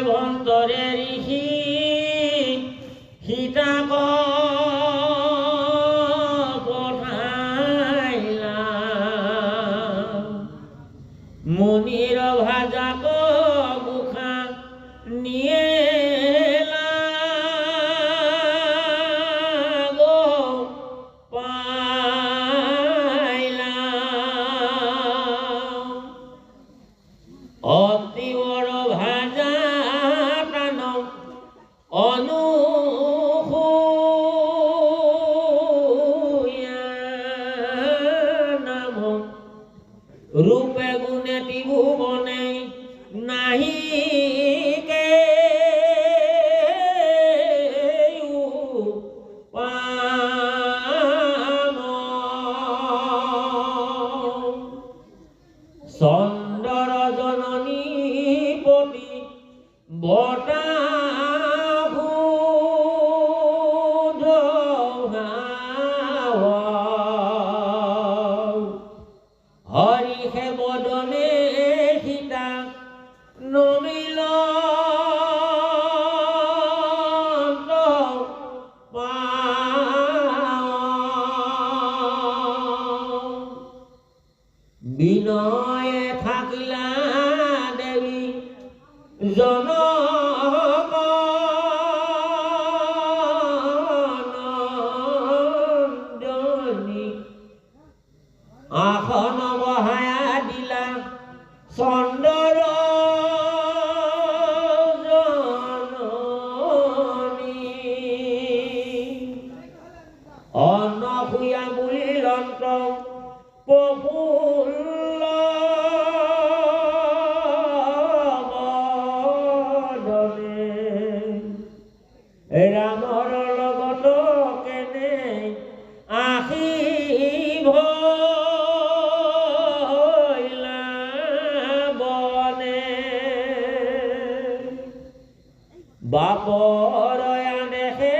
ভন্তরে ঋষি সীতাক পঠাইলা মনির ভাজাক মুখা নিয়ে অতি বড় ভাজা প্রাণ অনুসূয়া নাম রূপে গুণে ত্রিভুবনে নাহি কে চন্দর জননী পতি বটা হরিষে বদনে সীতা নমিল বিনয়ে থাকিলা দেবী জননন্দনী আসন বহায়া দিলা চন্দৰ জননী অনসূয়া বুলি লন্ত্ৰ প্ৰফুল্ল বদনে ৰামৰ লগত কেনে আহিব বাপৰ আদেশে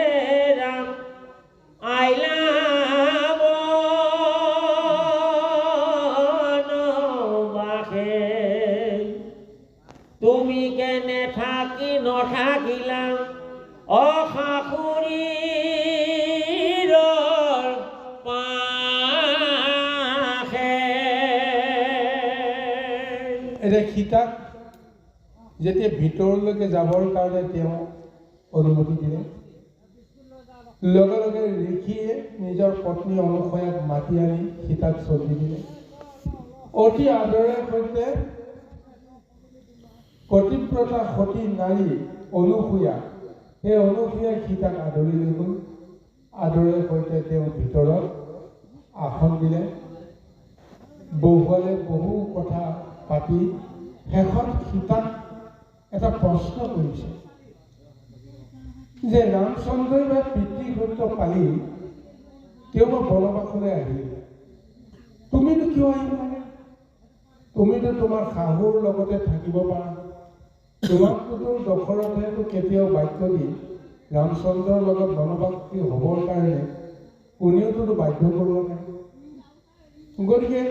ৰাম আইলা বনবাসে তুমি কেনে থাকি নথাকিলা অসাসুৰীৰ পাশে। এতিয়া সীতাক যেতিয়া ভিতৰলৈকে যাবৰ কাৰণে তেওঁ অনুমতি দিলে লগে লগে ঋষিয়ে নিজৰ পত্নী অনুসূয়াক মাতি আনি সীতাক চলি দিলে। অতি আদৰে সৈতে পতিব্ৰতা সতী নাৰী অনুসূয়া সেই অনুসূয়াক সীতাক আদৰি লৈ গ'ল। আদৰে সৈতে তেওঁ ভিতৰত আসন দিলে, বহুৱালে বহু কথা পাতি শেষত সীতাক এটা প্ৰশ্ন কৰিছে যে ৰামচন্দ্ৰই বা পিতৃসত্য পালি তেওঁ বনবাসলৈ আহিলে, তুমিতো কিয় আহিবা? তুমিতো তোমাৰ শাহুৰ লগতে থাকিব পাৰা। তোমাকতো দশৰথেতো কেতিয়াও বাক্য দি ৰামচন্দ্ৰৰ লগত বনবাসী হ'বৰ কাৰণে কোনেওতো বাধ্য কৰোৱা নাই। গতিকে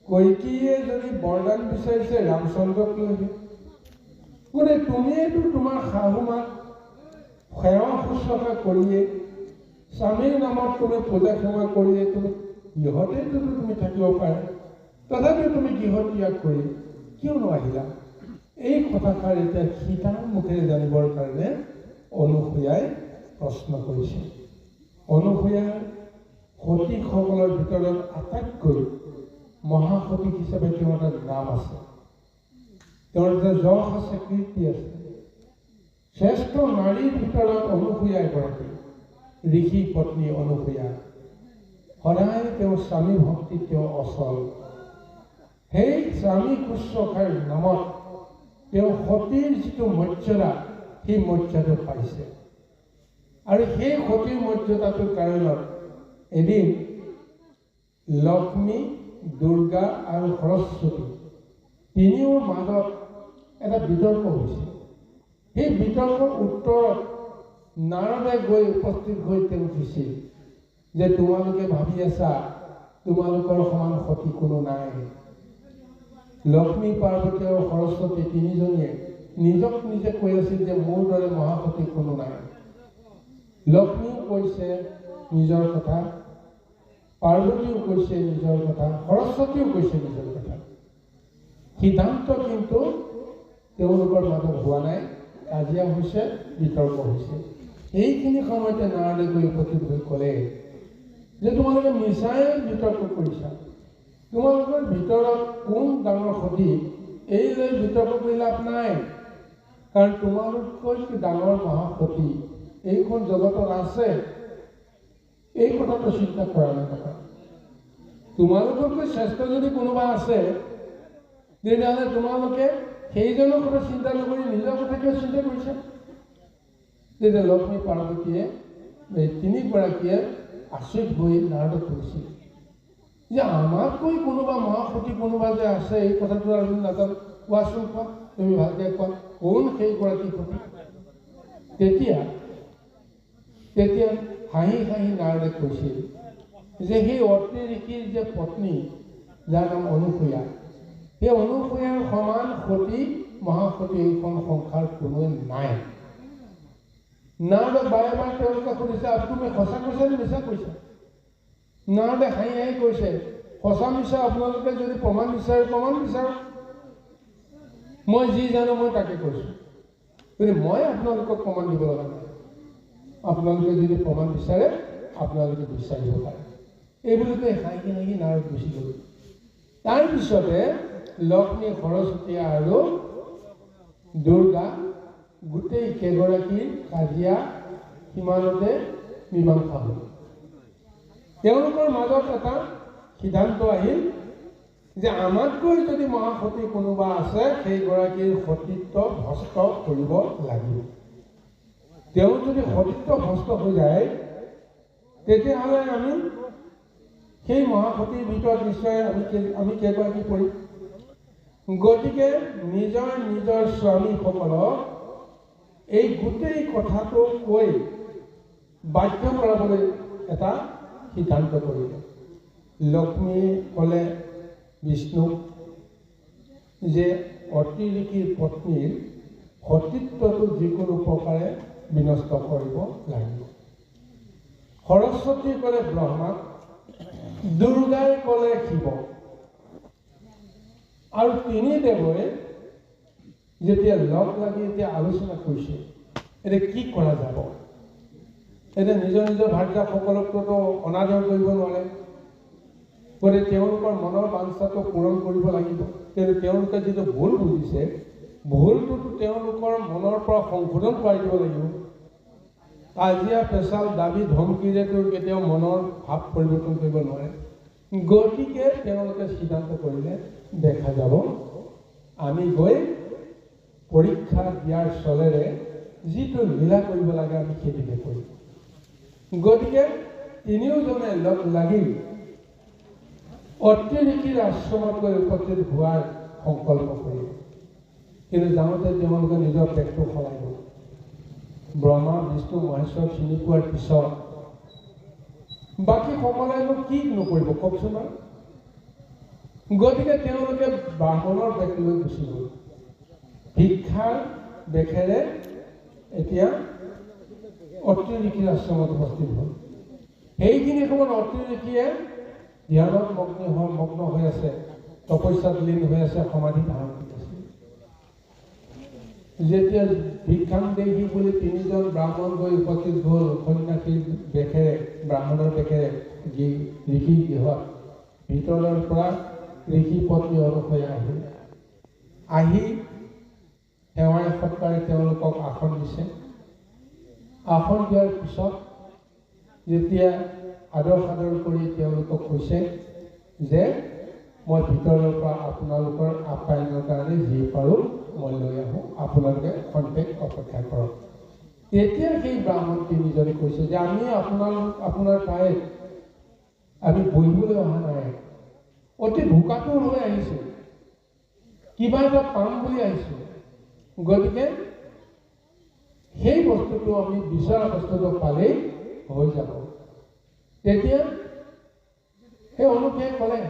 কৈকেয়ীয়ে যদি বৰদান বিচাৰিছে ৰামচন্দ্ৰক লৈ গতিকে তুমিয়েতো তোমাৰ শাহুমাক সেৱা শুশ্ৰূষা কৰিয়ে স্বামীৰ নামত তুমি পূজা সেৱা কৰিয়ে তুমি গৃহতেতো তুমি থাকিব পাৰা, তথাপিও তুমি গৃহ ত্যাগ কৰি কিয়নো আহিলা? এই কথাষাৰ এতিয়া সীতাৰ মুখেৰে জানিবৰ কাৰণে অনুসূয়াই প্ৰশ্ন কৰিছে। অনুসূয়াৰ সতীসকলৰ ভিতৰত আটাইতকৈ মহাসতী হিচাপে তেওঁৰ এটা নাম আছে, তেওঁৰ এটা যশ আছে, কীৰ্তি আছে। শ্ৰেষ্ঠ নাৰীৰ ভিতৰত অনুসূয়া এগৰাকী, ঋষি পত্নী অনুসূয়া। সদায় তেওঁৰ স্বামী ভক্তি তেওঁ অচল। সেই স্বামী শুশ্ৰূষাৰ নামত তেওঁ সতীৰ যিটো মৰ্যাদা সেই মৰ্যাদা পাইছে। আৰু সেই সতীৰ মৰ্যাদাটোৰ কাৰণত এদিন লক্ষ্মী, দুৰ্গা আৰু সৰস্বতী তিনিওৰ মাজত এটা বিতৰ্ক হৈছে। সেই বিতৰ্কৰ উত্তৰত নাৰদে গৈ উপস্থিত হৈ তেওঁ দিছিল যে তোমালোকে ভাবি আছা তোমালোকৰ সমান সতী কোনো নাই। লক্ষ্মী, পাৰ্বতী আৰু সৰস্বতী তিনিজনীয়ে নিজক নিজে কৈ আছিল যে মোৰ দৰে মহাসতী কোনো নাই। লক্ষ্মীও কৈছে নিজৰ কথা, পাৰ্বতীও কৈছে নিজৰ কথা, সৰস্বতীও কৈছে নিজৰ কথা। সিদ্ধান্ত কিন্তু তেওঁলোকৰ মাজত হোৱা নাই, কাজিয়া হৈছে, বিতৰ্ক হৈছে। এইখিনি সময়তে নাৰদে গৈ উপস্থিত হৈ ক'লে যে তোমালোকে মিছাই বিতৰ্ক কৰিছা, তোমালোকৰ ভিতৰত কোন ডাঙৰ সতী এই লৈ বিতৰ্ক কৰি লাভ নাই, কাৰণ তোমালোকতকৈ ডাঙৰ মহাসতী এইখন জগতত আছে, এই কথাটো চিন্তা কৰা নাই। কথা তোমালোকতকৈ শ্ৰেষ্ঠ যদি কোনোবা আছে তেতিয়াহ'লে তোমালোকে সেইজনৰ কথা চিন্তা নকৰি নিজৰ কথা কিয় চিন্তা কৰিছা? তেতিয়া লক্ষ্মী পাৰ্বতীয়ে এই তিনিগৰাকীয়ে আচৰিত হৈ নাৰদক কৈছিল যে আমাতকৈ কোনোবা মহাসতী কোনোবা যে আছে এই কথাটো আমি নাজানো, কোৱাচোন, কোৱা, তুমি ভালকে কোৱা, কোন সেইগৰাকী সতী? তেতিয়া হাঁহি হাঁহি নাৰদে কৈছিল যে সেই অত্ৰি ঋষিৰ যে পত্নী যাৰ নাম অনুসূয়া, সেই অনুসূয়াৰ সমান সতী মহাসতী এইখন সংসাৰ কোনোৱে নাই। নাৰদে বাৰে বাৰে তেওঁলোকে সুধিছে তুমি সঁচা কৈছা নে মিছা কৈছা? নাৰদে হাঁহি হাঁহি কৈছে সঁচা মিছা আপোনালোকে যদি প্ৰমাণ বিচাৰে প্ৰমাণ বিচাৰক, মই যি জানো মই তাকে কৈছোঁ, গতিকে মই আপোনালোকক প্ৰমাণ দিব লগা নাই। আপোনালোকে যদি প্ৰমাণ বিচাৰে আপোনালোকে বিচাৰিব পাৰে। এইবুলি কৈ হাঁহি হাঁহি নাৰদ গুচি গ'ল। তাৰপিছতে লক্ষ্মী, সৰস্বতী আৰু দুৰ্গা গোটেই কেইগৰাকীৰ কাজিয়া সিমানতে মীমাংসা হ'ল। তেওঁলোকৰ মাজত এটা সিদ্ধান্ত আহিল যে আমাতকৈ যদি মহাসতী কোনোবা আছে সেইগৰাকীৰ সতীত্ব ভস্ত কৰিব লাগিব। তেওঁ যদি সতীত্ব ভস্ত হৈ যায় তেতিয়াহ'লে আমি সেই মহাসতীৰ ভিতৰত নিশ্চয় আমি কেইগৰাকী পৰিম। গতিকে নিজৰ নিজৰ স্বামীসকলক এই গোটেই কথাটো কৈ বাধ্য কৰাবলৈ এটা সিদ্ধান্ত কৰিলে। লক্ষ্মীয়ে ক'লে বিষ্ণুক যে অত্ৰি ঋষিৰ পত্নীৰ সতীত্বটো যিকোনো প্ৰকাৰে বিনষ্ট কৰিব লাগিব। সৰস্বতী ক'লে ব্ৰহ্মাক, দুৰ্গাই ক'লে শিৱক, আৰু তিনি দেৱই যেতিয়া লগ লাগি এতিয়া আলোচনা কৰিছে এতিয়া কি কৰা যাব। এতিয়া নিজৰ নিজৰ ভাৰ্যাসকলকতো অনাদৰ কৰিব নোৱাৰে, গতিকে তেওঁলোকৰ মনৰ বাঞ্ছাটো পূৰণ কৰিব লাগিব। কিন্তু তেওঁলোকে যিটো ভুল বুজিছে ভুলটোতো তেওঁলোকৰ মনৰ পৰা সংশোধন কৰাই দিব লাগিব। কাজিয়া পেচাল দাবী ধমকিৰেতো কেতিয়াও মনৰ ভাৱ পৰিৱৰ্তন কৰিব নোৱাৰে। গতিকে তেওঁলোকে সিদ্ধান্ত কৰিলে দেখা যাব আমি গৈ পৰীক্ষা দিয়াৰ চলেৰে যিটো লীলা কৰিব লাগে আমি সেইটোকে কৰিম। গতিকে তিনিওজনে লগ লাগি অত্ৰি ঋষিৰ আশ্ৰমত গৈ উপস্থিত হোৱাৰ সংকল্প কৰিলে। কিন্তু যাওঁতে তেওঁলোকে নিজৰ পেটটো সলাই গ'ল। ব্ৰহ্মা, বিষ্ণু, মহেশ্বৰ চিনি পোৱাৰ পিছত বাকী সকলেনো কি নকৰিব কওকচোন বাৰু। গতিকে তেওঁলোকে ব্ৰাহ্মণৰ বেশ লৈ গুচি গ'ল। ভিক্ষাৰ বেশেৰে এতিয়া অত্ৰি ঋষিৰ আশ্ৰমত উপস্থিত হ'ল। সেইখিনি সময়ত অত্ৰি ঋষিয়ে ধ্যানত মগ্ন হৈ আছে, তপস্যাত লীন হৈ আছে, সমাধি ধাৰণ কৰি আছে। যেতিয়া ভিক্ষাং দেহি বুলি তিনিজন ব্ৰাহ্মণ গৈ উপস্থিত হ'ল সন্যাসীৰ বেশেৰে, ব্ৰাহ্মণৰ বেশেৰে ঋষি গৃহত, ভিতৰৰ পৰা ঋষি পত্নী অনুসূয়া আহি সেৱাই সৎকাৰে তেওঁলোকক আসন দিছে। আসন দিয়াৰ পিছত যেতিয়া আদৰ সাদৰ কৰি তেওঁলোকক কৈছে যে মই ভিতৰৰ পৰা আপোনালোকৰ আপ্যায়নৰ কাৰণে যি পাৰোঁ মই লৈ আহোঁ, আপোনালোকে খন্তেক অপেক্ষা কৰক। তেতিয়া সেই ব্ৰাহ্মণ তিনিজনে কৈছে যে আমি আপোনাৰ ঠাইত আমি বহিবলৈ অহা নাই, অতি ভোকাতুৰ হৈ আহিছোঁ, কিবা এটা পাম বুলি আহিছোঁ। গতিকে সেই বস্তুটো আমি বিচৰা বস্তুটো পালেই হৈ যাব। তেতিয়া সেই অনুসূয়াই ক'লে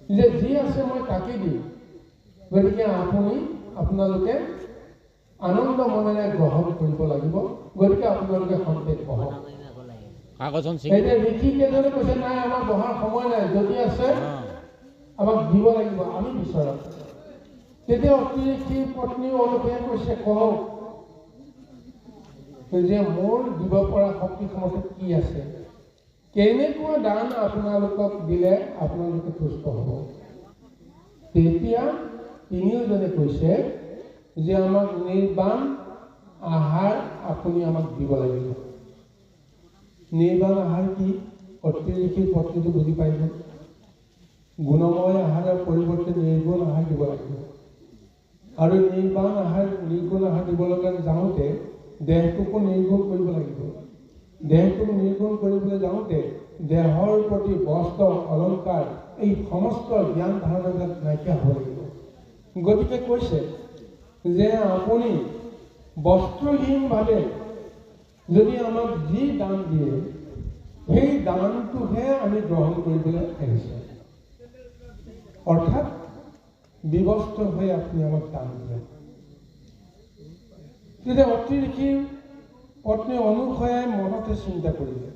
যে যি আছে মই তাকে দিম, গতিকে আপুনি আপোনালোকে আনন্দ মনেৰে গ্ৰহণ কৰিব লাগিব। গতিকে আপোনালোকে খন্তেক বহক। এতিয়া ঋষিকেইজনে কৈছে নাই আমাৰ বহাৰ সময় নাই, যদি আছে আমাক দিব লাগিব, আমি বিচৰা। তেতিয়া অতি ঋষিৰ পত্নী অনুসূয়াই কৈছে কওক যে মোৰ দিব পৰা শক্তি ক্ষমতা কি আছে, কেনেকুৱা দান আপোনালোকক দিলে আপোনালোকে তুষ্ট হ'ব। তেতিয়া তিনিওজনে কৈছে যে আমাক নিৰ্বাণ আহাৰ আপুনি আমাক দিব লাগিব। নিৰ্বাণ আহাৰ কি? অতি ঋষিৰ পত্নীটো বুজি পাইছে। গুণময় আহাৰৰ পৰিৱৰ্তে নিৰ্গুণ আহাৰ দিব লাগিব। আৰু নিৰ্বাণ আহাৰ নিৰ্গুণ আহাৰ দিবলৈ যাওঁতে দেহটোকো নিৰ্গুণ কৰিব লাগিব। দেহটোক নিৰ্গুণ কৰিবলৈ যাওঁতে দেহৰ প্ৰতি বস্ত্ৰ অলংকাৰ এই সমস্ত জ্ঞান ধাৰণাবিলাক নাইকিয়া হ'ব লাগিব। গতিকে কৈছে যে আপুনি বস্ত্ৰহীনভাৱে যদি আমাক যি দান দিয়ে সেই দানটোহে আমি গ্ৰহণ কৰিবলৈ আহিছে। অৰ্থাৎ বিবস্ত্ৰ হৈ আপুনি আমাক দান দিয়ে। তেতিয়া অতি ঋষিৰ পত্নী অনুসূয়াই মনতে চিন্তা কৰিলে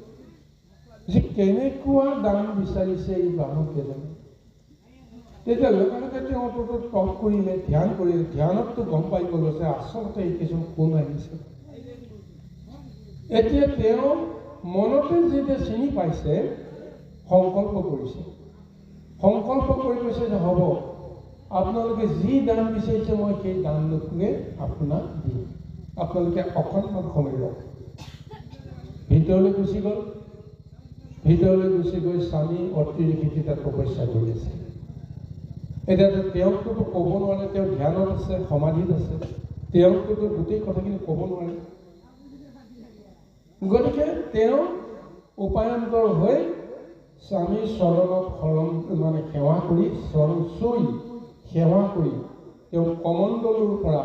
যে কেনেকুৱা দান বিচাৰিছে এই ব্ৰাহ্মণকেইজনে। তেতিয়া লগে লগে তেওঁতো তপ কৰিলে, ধ্যান কৰিলে। ধ্যানততো গম পাই গ'ল যে আচলতে এইকেইজন কোন আহিছে। এতিয়া তেওঁ মনতে যেতিয়া চিনি পাইছে সংকল্প কৰিছে। সংকল্প কৰি কৈছে যে হ'ব, আপোনালোকে যি দান বিচাৰিছে মই সেই দানটোকে আপোনাক দিম, আপোনালোকে অকণমান সময় ৰওক। ভিতৰলৈ গুচি গ'ল। ভিতৰলৈ গুচি গৈ স্বামী অতি ঋষি তাত তপস্যা কৰি আছে। এতিয়া তেওঁকটোতো ক'ব নোৱাৰে, তেওঁ ধ্যানত আছে, সমাধিত আছে। তেওঁকটোতো গোটেই কথাখিনি ক'ব নোৱাৰে। গতিকে তেওঁ উপায়ন্তৰ হৈ স্বামীৰ চৰণত সেৱা কৰি, চৰণ চুই সেৱা কৰি তেওঁ কমণ্ডলৰ পৰা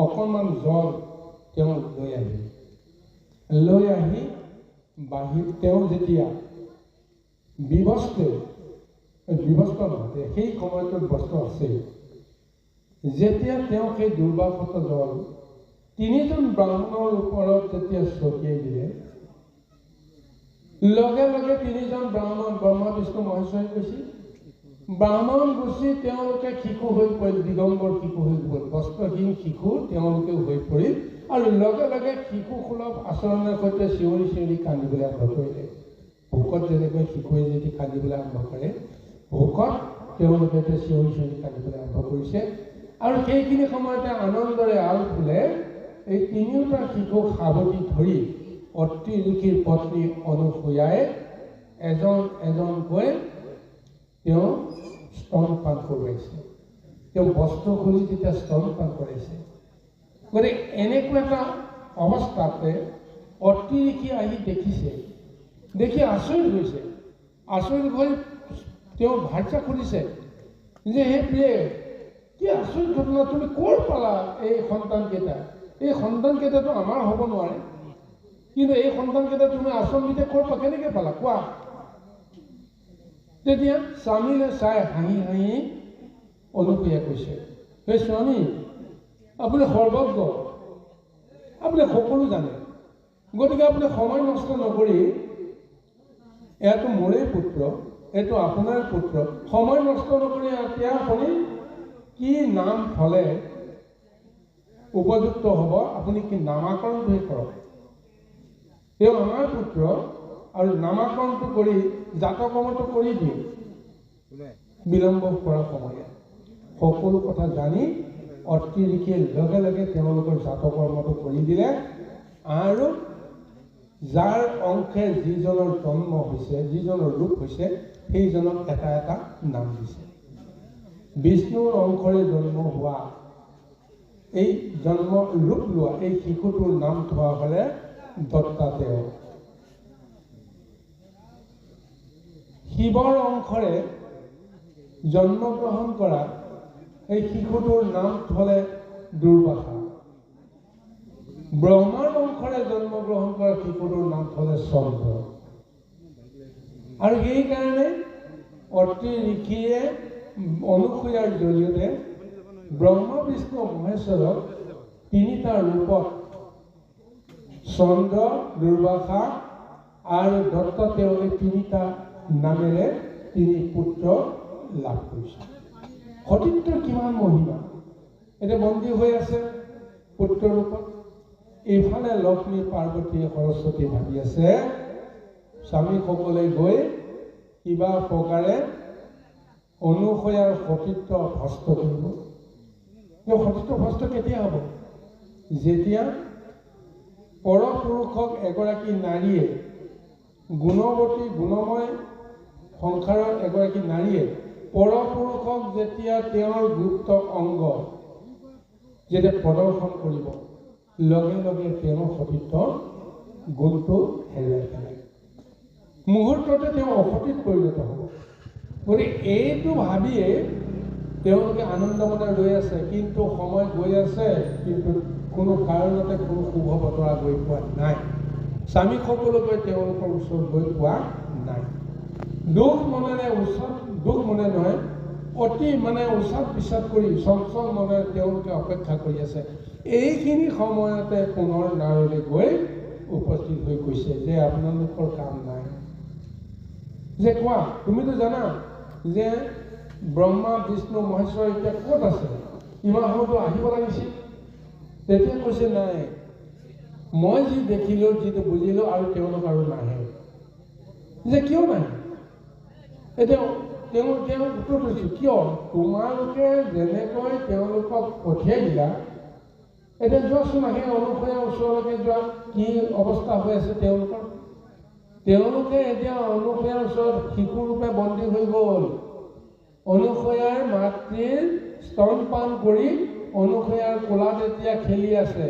অকণমান জল তেওঁ লৈ আহি বাহিৰ তেওঁ যেতিয়া বিবস্ত্ৰ নহওঁতে সেই সময়টোত বস্ত্ৰ আছে, যেতিয়া তেওঁ সেই দুৰ্বাসত জল তিনিজন ব্ৰাহ্মণৰ ওপৰত যেতিয়া ছটিয়াই দিলে, লগে লগে তিনিজন ব্ৰাহ্মণ ব্ৰহ্মা বিষ্ণু মহেশ্বৰে কৈছিল ব্ৰাহ্মণ গুচি তেওঁলোকে শিশু হৈ পৰিল, দিগম্বৰ শিশু হৈ গ'ল। বস্ত্ৰহীন শিশু তেওঁলোকেও হৈ পৰিল আৰু লগে লগে শিশুসুলভ আচৰণৰ সৈতে চিঞৰি চিঞৰি কান্দিবলৈ আৰম্ভ কৰিলে। ভোকত যেনেকৈ শিশুৱে যদি কান্দিবলৈ আৰম্ভ কৰে, ভোকত তেওঁলোকে চিঞৰি চিঞৰি কান্দিবলৈ আৰম্ভ কৰিছে। আৰু সেইখিনি সময়তে আনন্দৰে আল ফুলে এই তিনিওটা শিশুক সাৱটি ধৰি অতি ঋষিৰ পত্নী অনুসূয়াই এজন এজনকৈ তেওঁ স্তনপান কৰোৱাইছে। তেওঁ বস্ত্ৰ খুলি যেতিয়া স্তনপান কৰাইছে, গতিকে এনেকুৱা এটা অৱস্থাতে অতি ঋষি আহি দেখিছে, দেখি আচৰিত হৈছে। আচৰিত হৈ তেওঁ ভাৰ্যা খুলিছে যে হে প্ৰিয়ে, কি আচৰিত ঘটনা, তুমি ক'ৰ পালা এই সন্তানকেইটা? এই সন্তানকেইটাতো আমাৰ হ'ব নোৱাৰে, কিন্তু এই সন্তানকেইটা তুমি আচৰিতে ক'ৰ পৰা কেনেকৈ পালা কোৱা? তেতিয়া স্বামীলৈ চাই হাঁহি হাঁহি অনুসূয়া কৈছে, হে স্বামী, আপুনি সৰ্বজ্ঞ, আপুনি সকলো জানে। গতিকে আপুনি সময় নষ্ট নকৰি, এয়াতো মোৰেই পুত্ৰ, এইটো আপোনাৰ পুত্ৰ, সময় নষ্ট নকৰি এতিয়া আপুনি কি নাম থ'লে উপযুক্ত হ'ব, আপুনি কি নামাকৰণটোহে কৰক। তেওঁ আমাৰ পুত্ৰ আৰু নামাকৰণটো কৰি জাতকৰ্মটো কৰি দিওঁ। বিলম্ব কৰাৰ সময়ত সকলো কথা জানি অতি ঋষিয়ে লগে লগে তেওঁলোকৰ জাতকৰ্মটো কৰি দিলে আৰু যাৰ অংশে যিজনৰ জন্ম হৈছে, যিজনৰ ৰূপ হৈছে, সেইজনক এটা এটা নাম দিছে। বিষ্ণুৰ অংশৰে জন্ম হোৱা এই জন্ম ৰূপ লোৱা এই শিশুটোৰ নাম থোৱা হ'লে দত্তাত্ৰেয়। শিৱৰ অংশৰে জন্মগ্ৰহণ কৰা এই শিশুটোৰ নাম থ'লে দুৰ্বাসা। ব্ৰহ্মাৰ অংশৰে জন্মগ্ৰহণ কৰা শিশুটোৰ নাম থ'লে চন্দ্ৰ। আৰু সেইকাৰণে অতি ঋষিয়ে অনুসূয়াৰ জৰিয়তে ব্ৰহ্মা বিষ্ণু মহেশ্বৰক তিনিটা ৰূপত চন্দ্ৰ দুৰ্বাসা আৰু দত্ত তেওঁলোকে তিনিটা নামেৰে তিনি পুত্ৰ লাভ কৰিছে সতীত্বৰ কিমান মহিমা এতিয়া বন্দী হৈ আছে পুত্ৰ ৰূপত এইফালে লক্ষ্মী পাৰ্বতী সৰস্বতী ভাবি আছে স্বামীসকলে গৈ কিবা প্ৰকাৰে অনুসয়াৰ সতীত্ব ভ্ৰষ্ট কৰিব সতীত্ব ভ্ৰষ্ট কেতিয়া হ'ব যেতিয়া পৰপুৰুষক এগৰাকী নাৰীয়ে গুণৱতী গুণময় সংসাৰৰ এগৰাকী নাৰীয়ে পৰপুৰুষক যেতিয়া তেওঁৰ গুপ্ত অংগ যেতিয়া প্ৰদৰ্শন কৰিব লগে লগে তেওঁৰ সতীত্ব গুণটো হেৰাই পেলায় মুহূৰ্ততে তেওঁ অসতীত পৰিণত হ'ব গতিকে এইটো ভাবিয়ে তেওঁলোকে আনন্দ মনে ৰৈ আছে কিন্তু সময় গৈ আছে কিন্তু কোনো কাৰণতে কোনো শুভ বতৰা গৈ পোৱা নাই স্বামীসকলকৈ তেওঁলোকৰ ওচৰত গৈ পোৱা নাই দুখ মনেৰে দুখ মনে নহয় অতি উচাত বিচাত কৰি চঞ্চল মনেৰে তেওঁলোকে অপেক্ষা কৰি আছে এইখিনি সময়তে পুনৰ নাৰদে গৈ উপস্থিত হৈ কৈছে যে আপোনালোকৰ কাম নাই যে কোৱা তুমিতো জানা যে ব্ৰহ্মা বিষ্ণু মহেশ্বৰ এতিয়া ক'ত আছে ইমান সময়তো আহিব লাগিছিল তেতিয়া কৈছে নাই মই যি দেখিলোঁ যিটো বুজিলোঁ আৰু তেওঁলোক আৰু নাহে যে কিয় নাহে এতিয়া তেওঁ উত্তৰ দিছোঁ কিয় তোমালোকে যেনেকৈ তেওঁলোকক পঠিয়াই দিলা এতিয়া যোৱাচোন আহি অনুসয়াৰ ওচৰলৈকে যোৱা কি অৱস্থা হৈ আছে তেওঁলোকে এতিয়া অনুসয়াৰ ওচৰত শিশুৰূপে বন্দী হৈ গ'ল অনুসয়াৰ মাতৃৰ স্তনপান কৰি অনুসয়াৰ কোলাত এতিয়া খেলি আছে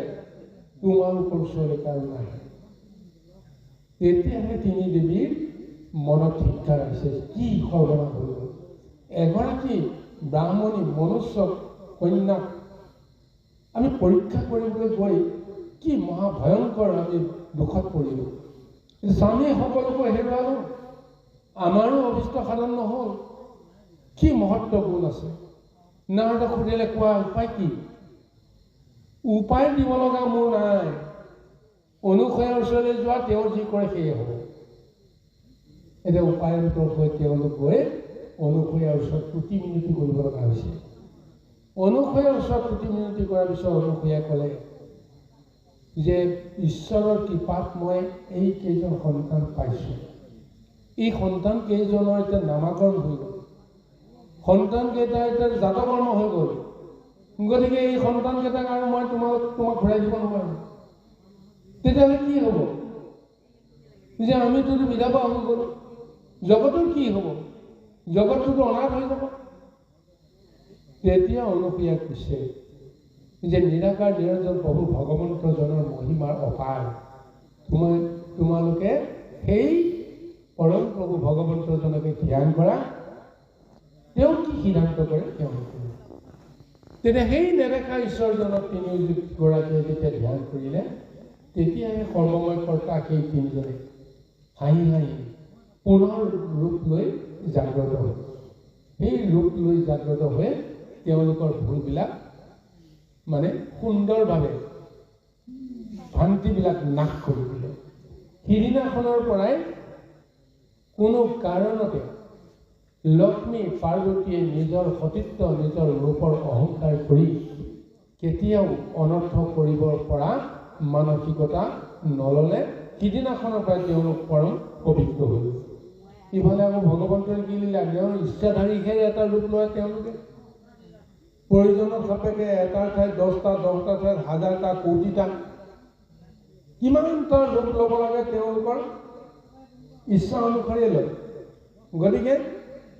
তোমালোকৰ ওচৰলৈ কাৰো নাহে তেতিয়াহে তিনি দেৱীৰ মনত শিক্ষা আহিছে কি সৰ্বনাশ হৈ গ'ল এগৰাকী ব্ৰাহ্মণী মনুষ্য কন্যাক আমি পৰীক্ষা কৰিবলৈ গৈ কি মহাভয়ংকৰ আমি দুখত পৰিলোঁ স্বামীসকলকো হেৰুৱালোঁ আমাৰো অভিষ্ট সাধন নহ'ল কি মহত্ব গুণ আছে নাৰদক সুধিলে কোৱা উপায় কি উপায় দিব লগা মোৰ নাই অনুসয়াৰ ওচৰলৈ যোৱা তেওঁ যি কৰে সেয়ে হ'ব এতিয়া উপায়ৰ ভিতৰত হৈ তেওঁলোক গৈ অনুসয়াৰ ওচৰত তুতি মিনতি কৰিব লগা হৈছে অনুসয়াৰ ওচৰত তুতি মিনতি কৰাৰ পিছত অনুসয়াই ক'লে যে ঈশ্বৰৰ কৃপাত মই এই কেইজন সন্তান পাইছোঁ এই সন্তান কেইজনৰ এতিয়া নামাকৰণ হৈ গ'ল সন্তান কেইটা এতিয়া জাতকৰ্ম হৈ গ'ল গতিকে এই সন্তানকেইটাক আৰু মই তোমাক ঘূৰাই দিব নোৱাৰোঁ তেতিয়াহ'লে কি হ'ব যে আমিতো বিধৱা হৈ গ'লোঁ জগতৰ কি হ'ব জগতটোতো অনাথ হৈ যাব তেতিয়া অনুসয়াই কৈছে যে নিৰাকাৰ নিৰঞ্জন প্ৰভু ভগৱন্তজনৰ মহিমাৰ অপাৰ তোমালোকে সেই পৰম প্ৰভু ভগৱন্তজনকে ধ্যান কৰা তেওঁ কি সিদ্ধান্ত কৰে তেওঁলোকে তেতিয়া সেই নেদেখা ঈশ্বৰজনক তিনিগৰাকীয়ে যেতিয়া ধ্যান কৰিলে তেতিয়াহে সৰ্বময় কৰ্তা সেই তিনিজনে হাঁহি হাঁহি পুনৰ ৰূপ লৈ জাগ্ৰত হ'ল সেই ৰূপ লৈ জাগ্ৰত হৈ তেওঁলোকৰ ভুলবিলাক সুন্দৰভাৱে ভ্ৰান্তিবিলাক নাশ কৰি দিলে সিদিনাখনৰ পৰাই কোনো কাৰণতে লক্ষ্মী পাৰ্বতীয়ে নিজৰ সতীত্ব নিজৰ ৰূপৰ অহংকাৰ কৰি কেতিয়াও অনৰ্থ কৰিব পৰা মানসিকতা নল'লে সিদিনাখনৰ পৰাই তেওঁলোক পৰম পবিত্ৰ হ'ল ইফালে আকৌ ভগৱন্তৰ কি লীলা তেওঁৰ ইচ্ছাধাৰীহে এটা ৰূপ লয় তেওঁলোকে প্ৰয়োজনৰ সাপেক্ষে এটাৰ ঠাইত 10টা 10টা ঠাইত 1000টা কোটিটা কিমানটা ৰূপ ল'ব লাগে তেওঁলোকৰ ইচ্ছা অনুসাৰে লয় গতিকে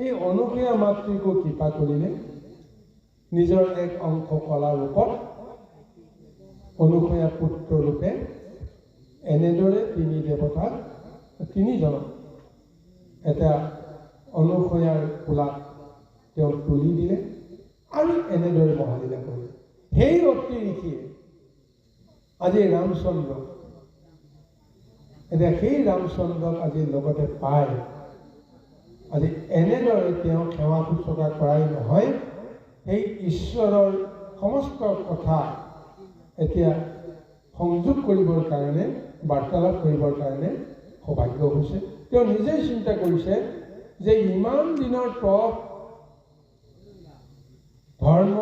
এই অনুসয়া মাতৃকো কৃপা কৰিলে নিজৰ এক অংশ কলা ৰূপত অনুসয়া পুত্ৰ ৰূপে এনেদৰে তিনি দেৱতাক তিনিজনক এটা অনুসয়াৰ কোলাত তেওঁ তুলি দিলে আৰু এনেদৰে মহালীলা কৰিলে সেই অতি ঋষিয়ে আজি ৰামচন্দ্ৰ এতিয়া সেই ৰামচন্দ্ৰক আজি লগতে পায় আজি এনেদৰে তেওঁ সেৱা শুশ্ৰূষা কৰাই নহয় সেই ঈশ্বৰৰ সমস্ত কথা এতিয়া সংযোগ কৰিবৰ কাৰণে বাৰ্তালাপ কৰিবৰ কাৰণে সৌভাগ্য হৈছে তেওঁ নিজেই চিন্তা কৰিছে যে ইমান দিনৰ তপ ধৰ্ম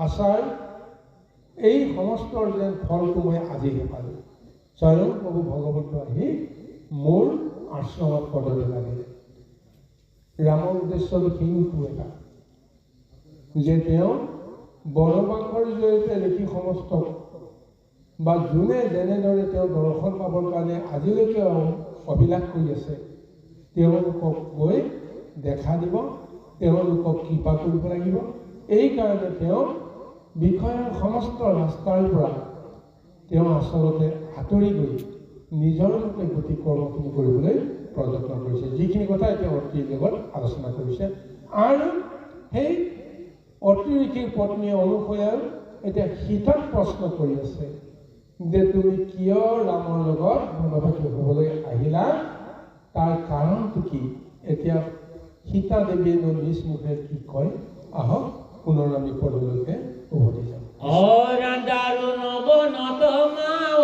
আচাৰ এই সমস্তৰ যেন ফলটো মই আজিহে পালোঁ স্বয়ং প্ৰভু ভগৱন্ত আহি মোৰ আশ্ৰমত পদলৈ লাগিলে ৰামৰ উদ্দেশ্যটো কিন্তু এটা যে তেওঁ বনবাসৰ জৰিয়তে লিখি সমস্ত বা যোনে যেনেদৰে তেওঁ দৰ্শন পাবৰ কাৰণে আজিলৈকে অভিলাষ কৰি আছে তেওঁলোকক গৈ দেখা দিব তেওঁলোকক কৃপা কৰিব লাগিব এই কাৰণে তেওঁ বিষয়ৰ সমস্ত ৰাস্তাৰ পৰা তেওঁ আচলতে আঁতৰি গৈ নিজৰ মতে গতি কৰ্মখিনি কৰিবলৈ প্ৰযত্ন কৰিছে যিখিনি কথা এতিয়া অত্ৰিৰ লগত আলোচনা কৰিছে আৰু সেই অত্ৰিঋষিৰ পত্নী অনুসূয়াৰ এতিয়া সীতাক প্ৰশ্ন কৰি আছে যে তুমি কিয় ৰামৰ লগত বনবাসী হ'বলৈ আহিলা তাৰ কাৰণটো কি এতিয়া সীতা দেৱীয়ে নিজ মুখে কি কয় আহক পুনৰ আমি পদলৈকে উভতি যাম দাৰুণ বনত মাও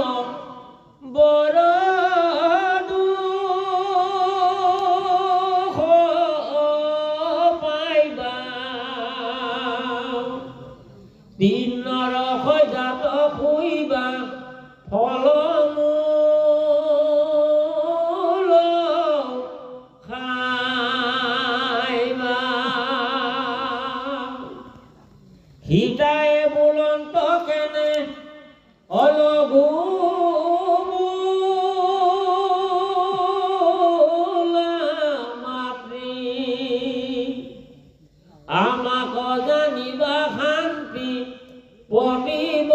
বৰ দুখ পাইবা দিন নৰসজাত শুইবা ফলমূল খাইবা সীতাই বুলন্ত কেনে অলগু মাতৃ আমাক জানিবা শান্তি পতিব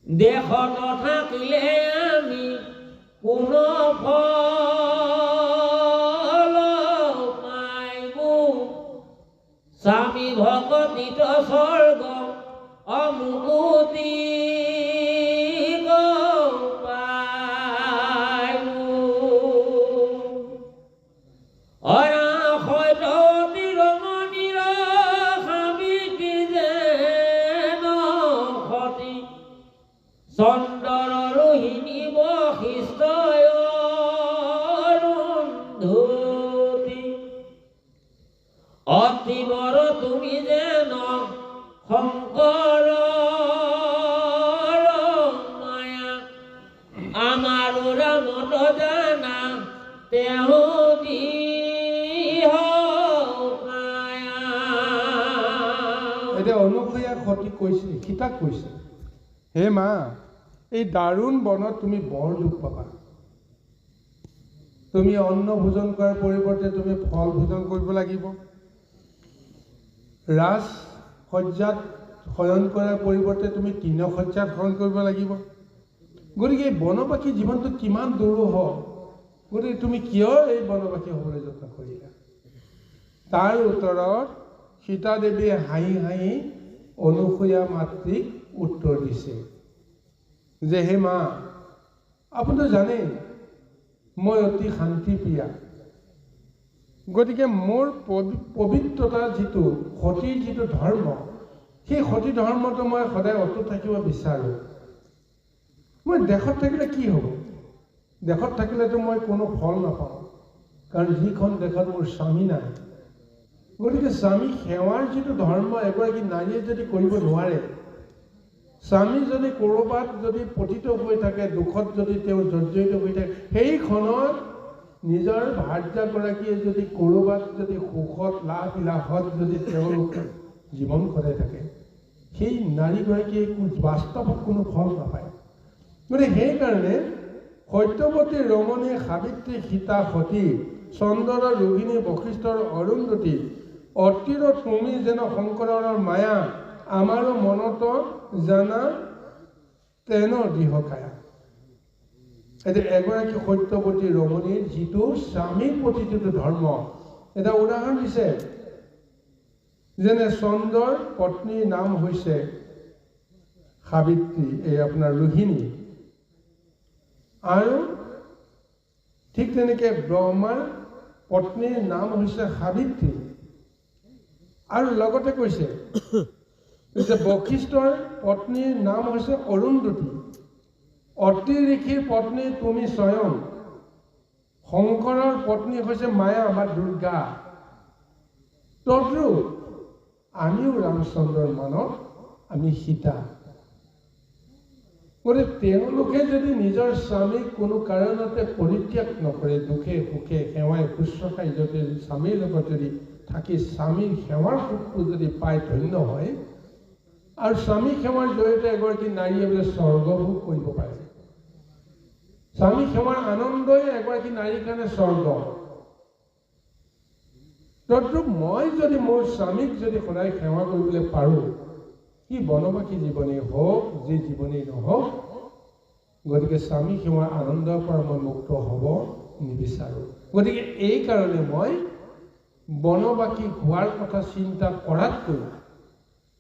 দেশত থাকিলে আমি কোনো ফল পাইব স্বামী ভকতিত স্বৰ্গ অমুকুতি পাইব অৰাসৈতী ৰমণীৰ সাবিত্ৰী যেন সতী চন্দৰ ৰোহিণী বশিষ্ঠয় অৰুন্ধতী অতিবৰ তুমি যেন শংকৰ মায়া আমাৰ ৰামত জানা তেওঁ এতিয়া অনুসূয়াক সতী কৈছে সীতাক কৈছে হে মা এই দাৰুণ বনত তুমি বৰ দুখ পাবা তুমি অন্ন ভোজন কৰাৰ পৰিৱৰ্তে তুমি ফল ভোজন কৰিব লাগিব ৰাজ সজ্জাত শয়ন কৰাৰ পৰিৱৰ্তে তুমি তৃণসজ্জাত শয়ন কৰিব লাগিব গতিকে এই বনবাসী জীৱনটো কিমান দুৰূহ গতিকে তুমি কিয় এই বনবাসী হ'বলৈ যত্ন কৰিলা তাৰ উত্তৰত সীতা দেৱীয়ে হাঁহি হাঁহি অনুসূয়া মাতৃক উত্তৰ দিছে যে হে মা আপুনি জানে মই অতি শান্তিপ্ৰিয়া গতিকে মোৰ পবিত্ৰতাৰ যিটো সতীৰ যিটো ধৰ্ম সেই সতী ধৰ্মটো মই সদায় অটুট থাকিব বিচাৰোঁ মই দেশত থাকিলে কি হ'ব দেশত থাকিলেতো মই কোনো ফল নাপাওঁ কাৰণ যিখন দেশত মোৰ স্বামী নাই গতিকে স্বামী সেৱাৰ যিটো ধৰ্ম এগৰাকী নাৰীয়ে যদি কৰিব নোৱাৰে স্বামী যদি ক'ৰবাত যদি পতিত হৈ থাকে দুখত যদি তেওঁ জৰ্জৰিত হৈ থাকে সেইখনত নিজৰ ভাৰ্যাগৰাকীয়ে যদি ক'ৰবাত যদি সুখত লাভ বিলাসত যদি তেওঁলোক জীৱন কটাই থাকে সেই নাৰীগৰাকীয়ে বাস্তৱত কোনো ফল নাপায় গতিকে সেইকাৰণে সত্যৱতী ৰমণী সাবিত্ৰী সীতা সতী চন্দৰ ৰোহিণী বশিষ্ঠৰ অৰুন্ধতী অতিৰ তুমি যেন শংকৰৰ মায়া আমাৰো মনত জানা তেন দৃঢ়কায়া এতিয়া এগৰাকী সত্যৱতী ৰমণীৰ যিটো স্বামীৰ প্ৰতি যিটো ধৰ্ম এটা উদাহৰণ দিছে যেনে চন্দৰ পত্নীৰ নাম হৈছে সাবিত্ৰী এই আপোনাৰ ৰোহিণী আৰু ঠিক তেনেকৈ ব্ৰহ্মাৰ পত্নীৰ নাম হৈছে সাবিত্ৰী। আৰু লগতে কৈছে যে বশিষ্ঠৰ পত্নীৰ নাম হৈছে অৰুন্ধতী। অত্ৰি ঋষিৰ পত্নী তুমি স্বয়ং। শংকৰৰ পত্নী হৈছে মায়া বা দুৰ্গা। তদ্ৰূপ আমিও ৰামচন্দ্ৰৰ মনত আমি সীতা। গতিকে তেওঁলোকে যদি নিজৰ স্বামীক কোনো কাৰণতে পৰিত্যাগ নকৰে, দুখে সুখে সেৱাই শুশ্ৰূষাই যদি স্বামীৰ লগত যদি থাকি স্বামীৰ সেৱাৰ সুখটো যদি পাই ধন্য হয়, আৰু স্বামী সেৱাৰ জৰিয়তে এগৰাকী নাৰীয়ে বোলে স্বৰ্গভোগ কৰিব পাৰে। স্বামী সেৱাৰ আনন্দই এগৰাকী নাৰীৰ কাৰণে স্বৰ্গ। তদ্ৰূপ মই যদি মোৰ স্বামীক যদি সদায় সেৱা কৰিবলৈ পাৰোঁ, সি বনবাসী জীৱনেই হওক, যি জীৱনেই নহওক, গতিকে স্বামী সেৱাৰ আনন্দৰ পৰা মই মুক্ত হ'ব নিবিচাৰোঁ। গতিকে এই কাৰণে মই বনবাসী হোৱাৰ কথা চিন্তা কৰাতকৈ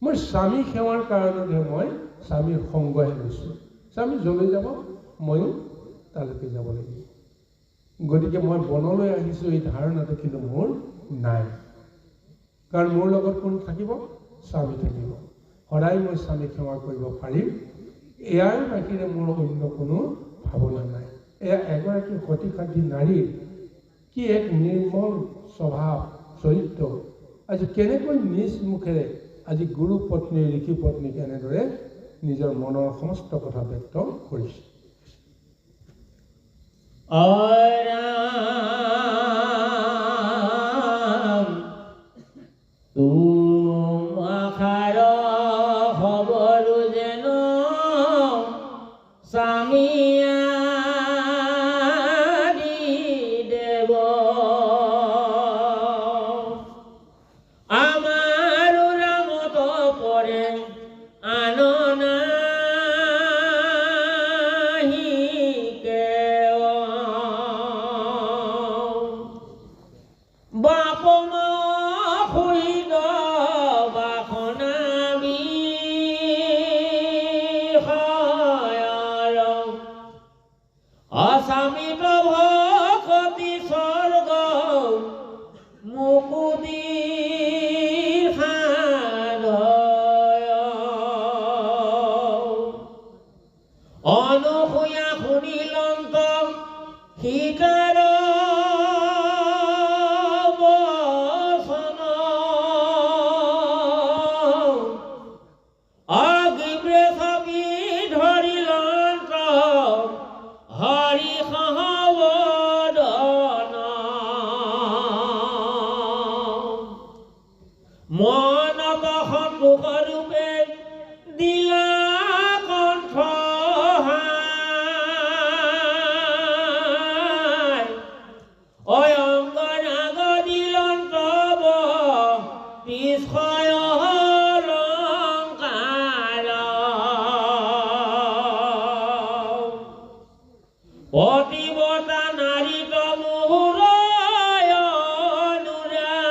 মই স্বামী সেৱাৰ কাৰণতহে মই স্বামীৰ সংগহে লৈছোঁ। স্বামী যলৈ যাব ময়ো তালৈকে যাব লাগিব। গতিকে মই বনলৈ আহিছোঁ এই ধাৰণাটো কিন্তু মোৰ নাই। কাৰণ মোৰ লগত কোন থাকিব? স্বামী থাকিব। সদায় মই স্বামী সেৱা কৰিব পাৰিম, ইয়াৰ বাহিৰে মোৰ অন্য কোনো ভাৱনা নাই। এয়া এগৰাকী সতীসাধী নাৰীৰ কি এক নিৰ্মল স্বভাৱ চৰিত্ৰ। আজি কেনেকৈ নিজ মুখেৰে আজি গুৰু পত্নী ঋষি পত্নীক এনেদৰে নিজৰ মনৰ সমস্ত কথা ব্যক্ত কৰিছে। ৰাম তোমাখাৰ খবৰো যেন স্বামীয়াদি দেৱ, আমাৰ ৰামত পৰে আন নাহি কেৱ, বাপ মা সহিত বাসনা বিষয়ৰ অস্বামিত ভকতি স্বৰ্গ মুকুতি অনুসূয়া শুনিলন্ত শিকাৰ বচন, অগ্নিৱে ছবি ধৰিলন্ত হৰি সহবদন, মনত সন্তোষ ৰূপে দিলা কণ্ঠ অয়ংগনাগ দিলন্ত নিষ্ঠয় অলংকাৰ, পতিব্ৰতা নাৰী তমোৰ অনুৰাগ,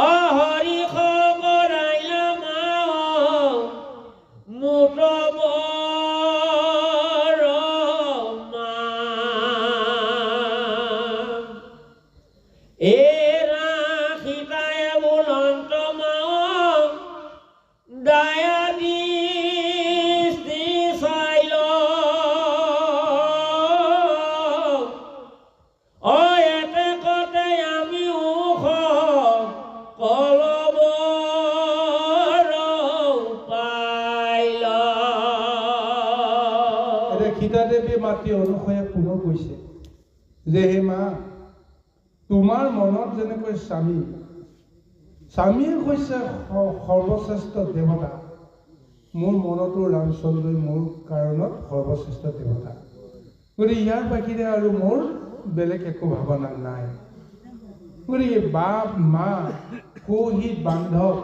অহৰি কৰাইলা মাও মুঠ এৰা সীতায়ে বুলন্ত মাও দায়া দৃষ্টি চাইল, এতেকতে আমি উখ কলবৰ পাইল। এতিয়া সীতাদেৱী মাতৃ অনুসূয়ে পুনৰ কৈছে যে হে মা, তোমাৰ মনত যেনেকৈ স্বামী, স্বামীয়ে হৈছে সৰ্বশ্ৰেষ্ঠ দেৱতা, মোৰ মনতো ৰামচন্দ্ৰই মোৰ কাৰণত সৰ্বশ্ৰেষ্ঠ দেৱতা। গতিকে ইয়াৰ বাহিৰে আৰু মোৰ বেলেগ একো ভাৱনা নাই। গতিকে বাপ মা সৌহিত বান্ধৱ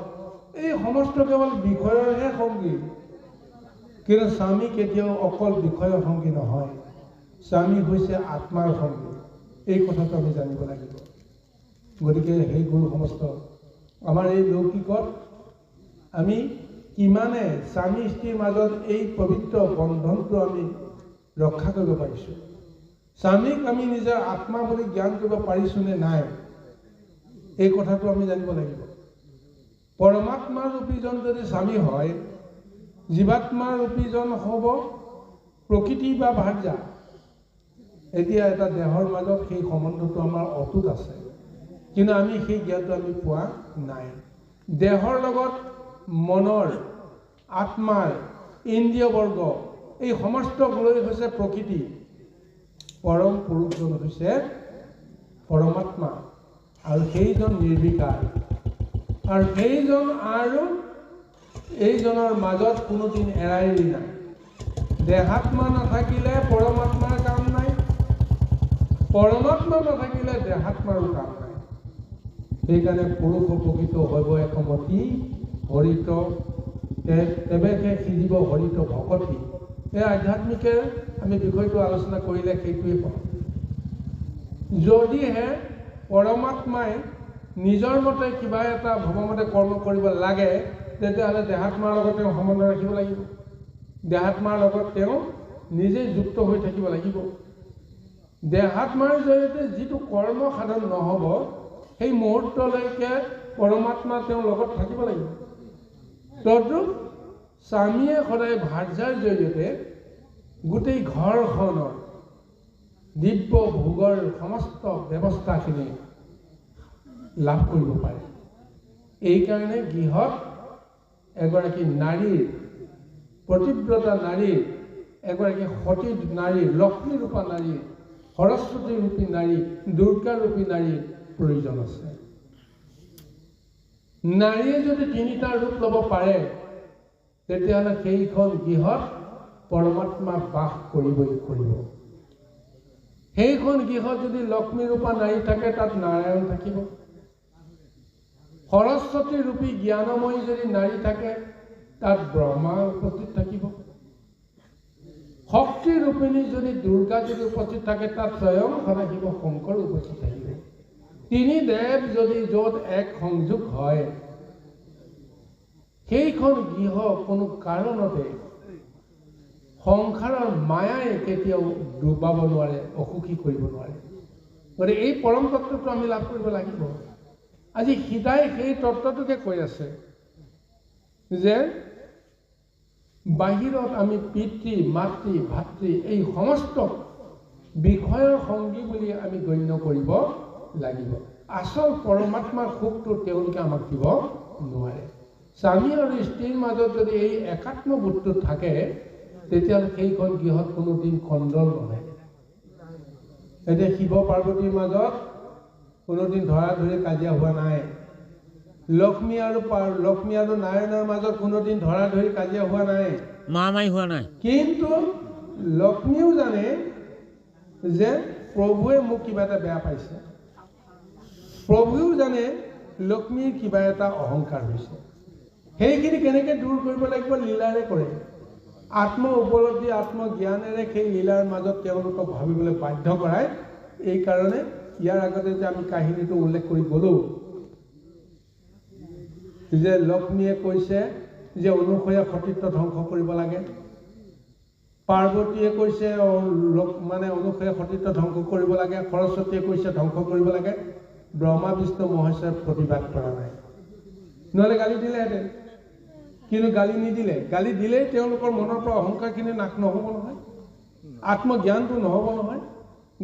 এই সমস্ত কেৱল বিষয়ৰহে সংগী, কিন্তু স্বামী কেতিয়াও অকল বিষয়ৰ সংগী নহয়। স্বামী হৈছে আত্মাৰ সংগী। এই কথাটো আমি জানিব লাগিব। গতিকে সেই গুৰু সমস্ত আমাৰ এই লৌকিকত আমি কিমানে স্বামী স্ত্ৰীৰ মাজত এই পবিত্ৰ বন্ধনটো আমি ৰক্ষা কৰিব পাৰিছোঁ, স্বামীক আমি নিজৰ আত্মা বুলি জ্ঞান কৰিব পাৰিছোঁ নে নাই, এই কথাটো আমি জানিব লাগিব। পৰমাত্মা ৰূপীজন যদি স্বামী হয়, জীৱাত্মা ৰূপীজন হ'ব প্ৰকৃতি বা ভাৰ্যা। এতিয়া এটা দেহৰ মাজত সেই সম্বন্ধটো আমাৰ অটুট আছে, কিন্তু আমি সেই জ্ঞানটো আমি পোৱা নাই। দেহৰ লগত মনৰ, আত্মাৰ, ইন্দ্ৰিয়বৰ্গ এই সমস্তগুলোই হৈছে প্ৰকৃতি, পৰম পুৰুষজন হৈছে পৰমাত্মা, আৰু সেইজন নিৰ্বিকাৰ, আৰু সেইজন আৰু এইজনৰ মাজত কোনোদিন এৰাইৰি নাই। দেহাত্মা নাথাকিলে পৰমাত্মাৰ কাম নাই, পৰমাত্মা নাথাকিলে দেহাত্মাৰো কাম নাই। সেইকাৰণে পুৰুষ উপকৃত হ'ব একমতি হৰিত তেৱেহে সিজিব হৰিত ভকতি। এই আধ্যাত্মিকে আমি বিষয়টো আলোচনা কৰিলে সেইটোৱেই পাওঁ। যদিহে পৰমাত্মাই নিজৰ মতে কিবা এটা ভগৱমতে কৰ্ম কৰিব লাগে, তেতিয়াহ'লে দেহাত্মাৰ লগত তেওঁ সম্বন্ধ ৰাখিব লাগিব, দেহাত্মাৰ লগত তেওঁ নিজে যুক্ত হৈ থাকিব লাগিব। দেহাত্মাৰ জৰিয়তে যিটো কৰ্ম সাধন নহ'ব, সেই মুহূৰ্তলৈকে পৰমাত্মা তেওঁৰ লগত থাকিব লাগিব। তদ্ৰূপ স্বামীয়ে সদায় ভাৰ্যাৰ জৰিয়তে গোটেই ঘৰখনৰ দিব্য ভোগৰ সমস্ত ব্যৱস্থাখিনি লাভ কৰিব পাৰে। এইকাৰণে গৃহত এগৰাকী নাৰীৰ, প্ৰতিব্ৰতা নাৰীৰ, এগৰাকী সতী নাৰীৰ, লক্ষ্মী ৰূপা নাৰীৰ, সৰস্বতী ৰূপী নাৰী, দুৰ্গা ৰূপী নাৰীৰ প্ৰয়োজন আছে। নাৰীয়ে যদি তিনিটা ৰূপ ল'ব পাৰে, তেতিয়াহ'লে সেইখন গৃহত পৰমাত্মা বাস কৰিবই কৰিব। সেইখন গৃহত যদি লক্ষ্মী ৰূপা নাৰী থাকে, তাত নাৰায়ণ থাকিব। সৰস্বতী ৰূপী জ্ঞানময়ী যদি নাৰী থাকে, তাত ব্ৰহ্মা উপস্থিত থাকিব। শক্তি ৰূপিণী যদি দুৰ্গা যদি উপস্থিত থাকে, তাত স্বয়ং সদাশিৱ শংকৰ উপস্থিত থাকিব। তিনি দেৱ যদি য'ত এক সংযোগ হয়, সেইখন গৃহ কোনো কাৰণতে সংসাৰৰ মায়াই কেতিয়াও ডুবাব নোৱাৰে, অসুখী কৰিব নোৱাৰে। গতিকে এই পৰম তত্ত্বটো আমি লাভ কৰিব লাগিব। আজি সীতাই সেই তত্ত্বটোকে কৈ আছে যে বাহিৰত আমি পিতৃ, মাতৃ, ভাতৃ এই সমস্ত বিষয়ৰ সংগী বুলি আমি গণ্য কৰিব লাগিব। আচল পৰমাত্মাৰ সুখটো তেওঁলোকে আমাক দিব নোৱাৰে। স্বামী আৰু স্ত্ৰীৰ মাজত যদি এই একাত্মবোধটো থাকে, তেতিয়াহ'লে সেইখন গৃহত কোনোদিন কণ্ডল নহয়। এতিয়া শিৱ পাৰ্বতীৰ মাজত কোনোদিন ধৰাধৰি কাজিয়া হোৱা নাই। লক্ষ্মী আৰু নাৰায়ণৰ মাজত কোনোদিন ধৰাধৰি কাজিয়া হোৱা নাই, মাৰামাৰি হোৱা নাই। কিন্তু লক্ষ্মীও জানে যে প্ৰভুৱে মোক কিবা এটা বেয়া পাইছে, প্ৰভুৱেও জানে লক্ষ্মীৰ কিবা এটা অহংকাৰ হৈছে। সেইখিনি কেনেকৈ দূৰ কৰিব লাগিব? লীলাৰে কৰে। আত্ম উপলব্ধি, আত্মজ্ঞানেৰে সেই লীলাৰ মাজত তেওঁলোকক ভাবিবলৈ বাধ্য কৰায়। এইকাৰণে ইয়াৰ আগতে যে আমি কাহিনীটো উল্লেখ কৰি গ'লোঁ যে লক্ষ্মীয়ে কৈছে যে অনুসূয়া সতীত্ব ধ্বংস কৰিব লাগে, পাৰ্বতীয়ে কৈছে অনুসূয়া সতীত্ব ধ্বংস কৰিব লাগে, সৰস্বতীয়ে কৈছে ধ্বংস কৰিব লাগে। ব্ৰহ্মা বিষ্ণু মহেশ্বৰে প্ৰতিবাদ কৰা নাই, নহ'লে গালি দিলেহেঁতেন। কিন্তু গালি নিদিলে। গালি দিলেই তেওঁলোকৰ মনৰ পৰা অহংকাৰখিনি নাশ নহ'ব নহয়, আত্মজ্ঞানটো নহ'ব নহয়।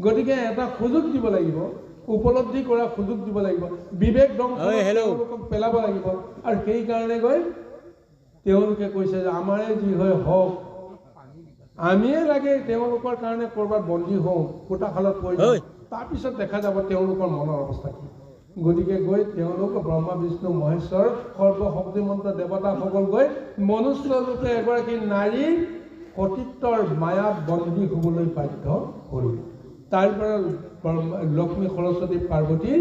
গতিকে এটা সুযোগ দিব লাগিব, উপলব্ধি কৰা সুযোগ দিব লাগিব, বিবেক তেওঁলোকক পেলাব লাগিব। আৰু সেইকাৰণে গৈ তেওঁলোকে কৈছে যে আমাৰে যি হয় হওক, আমিয়ে লাগে তেওঁলোকৰ কাৰণে ক'ৰবাত বন্দী হওঁ, কোটাশালত পৰি যাওঁ, তাৰপিছত দেখা যাব তেওঁলোকৰ মনৰ অৱস্থা কি। গতিকে গৈ তেওঁলোক ব্ৰহ্মা বিষ্ণু মহেশ্বৰ সৰ্বশক্তিমন্ত দেৱতাসকল গৈ মনুষ্য ৰূপে এগৰাকী নাৰীৰ সতীত্বৰ মায়াত বন্দী হ'বলৈ বাধ্য হ'ল। তাৰ পৰা লক্ষ্মী, সৰস্বতী, পাৰ্বতীৰ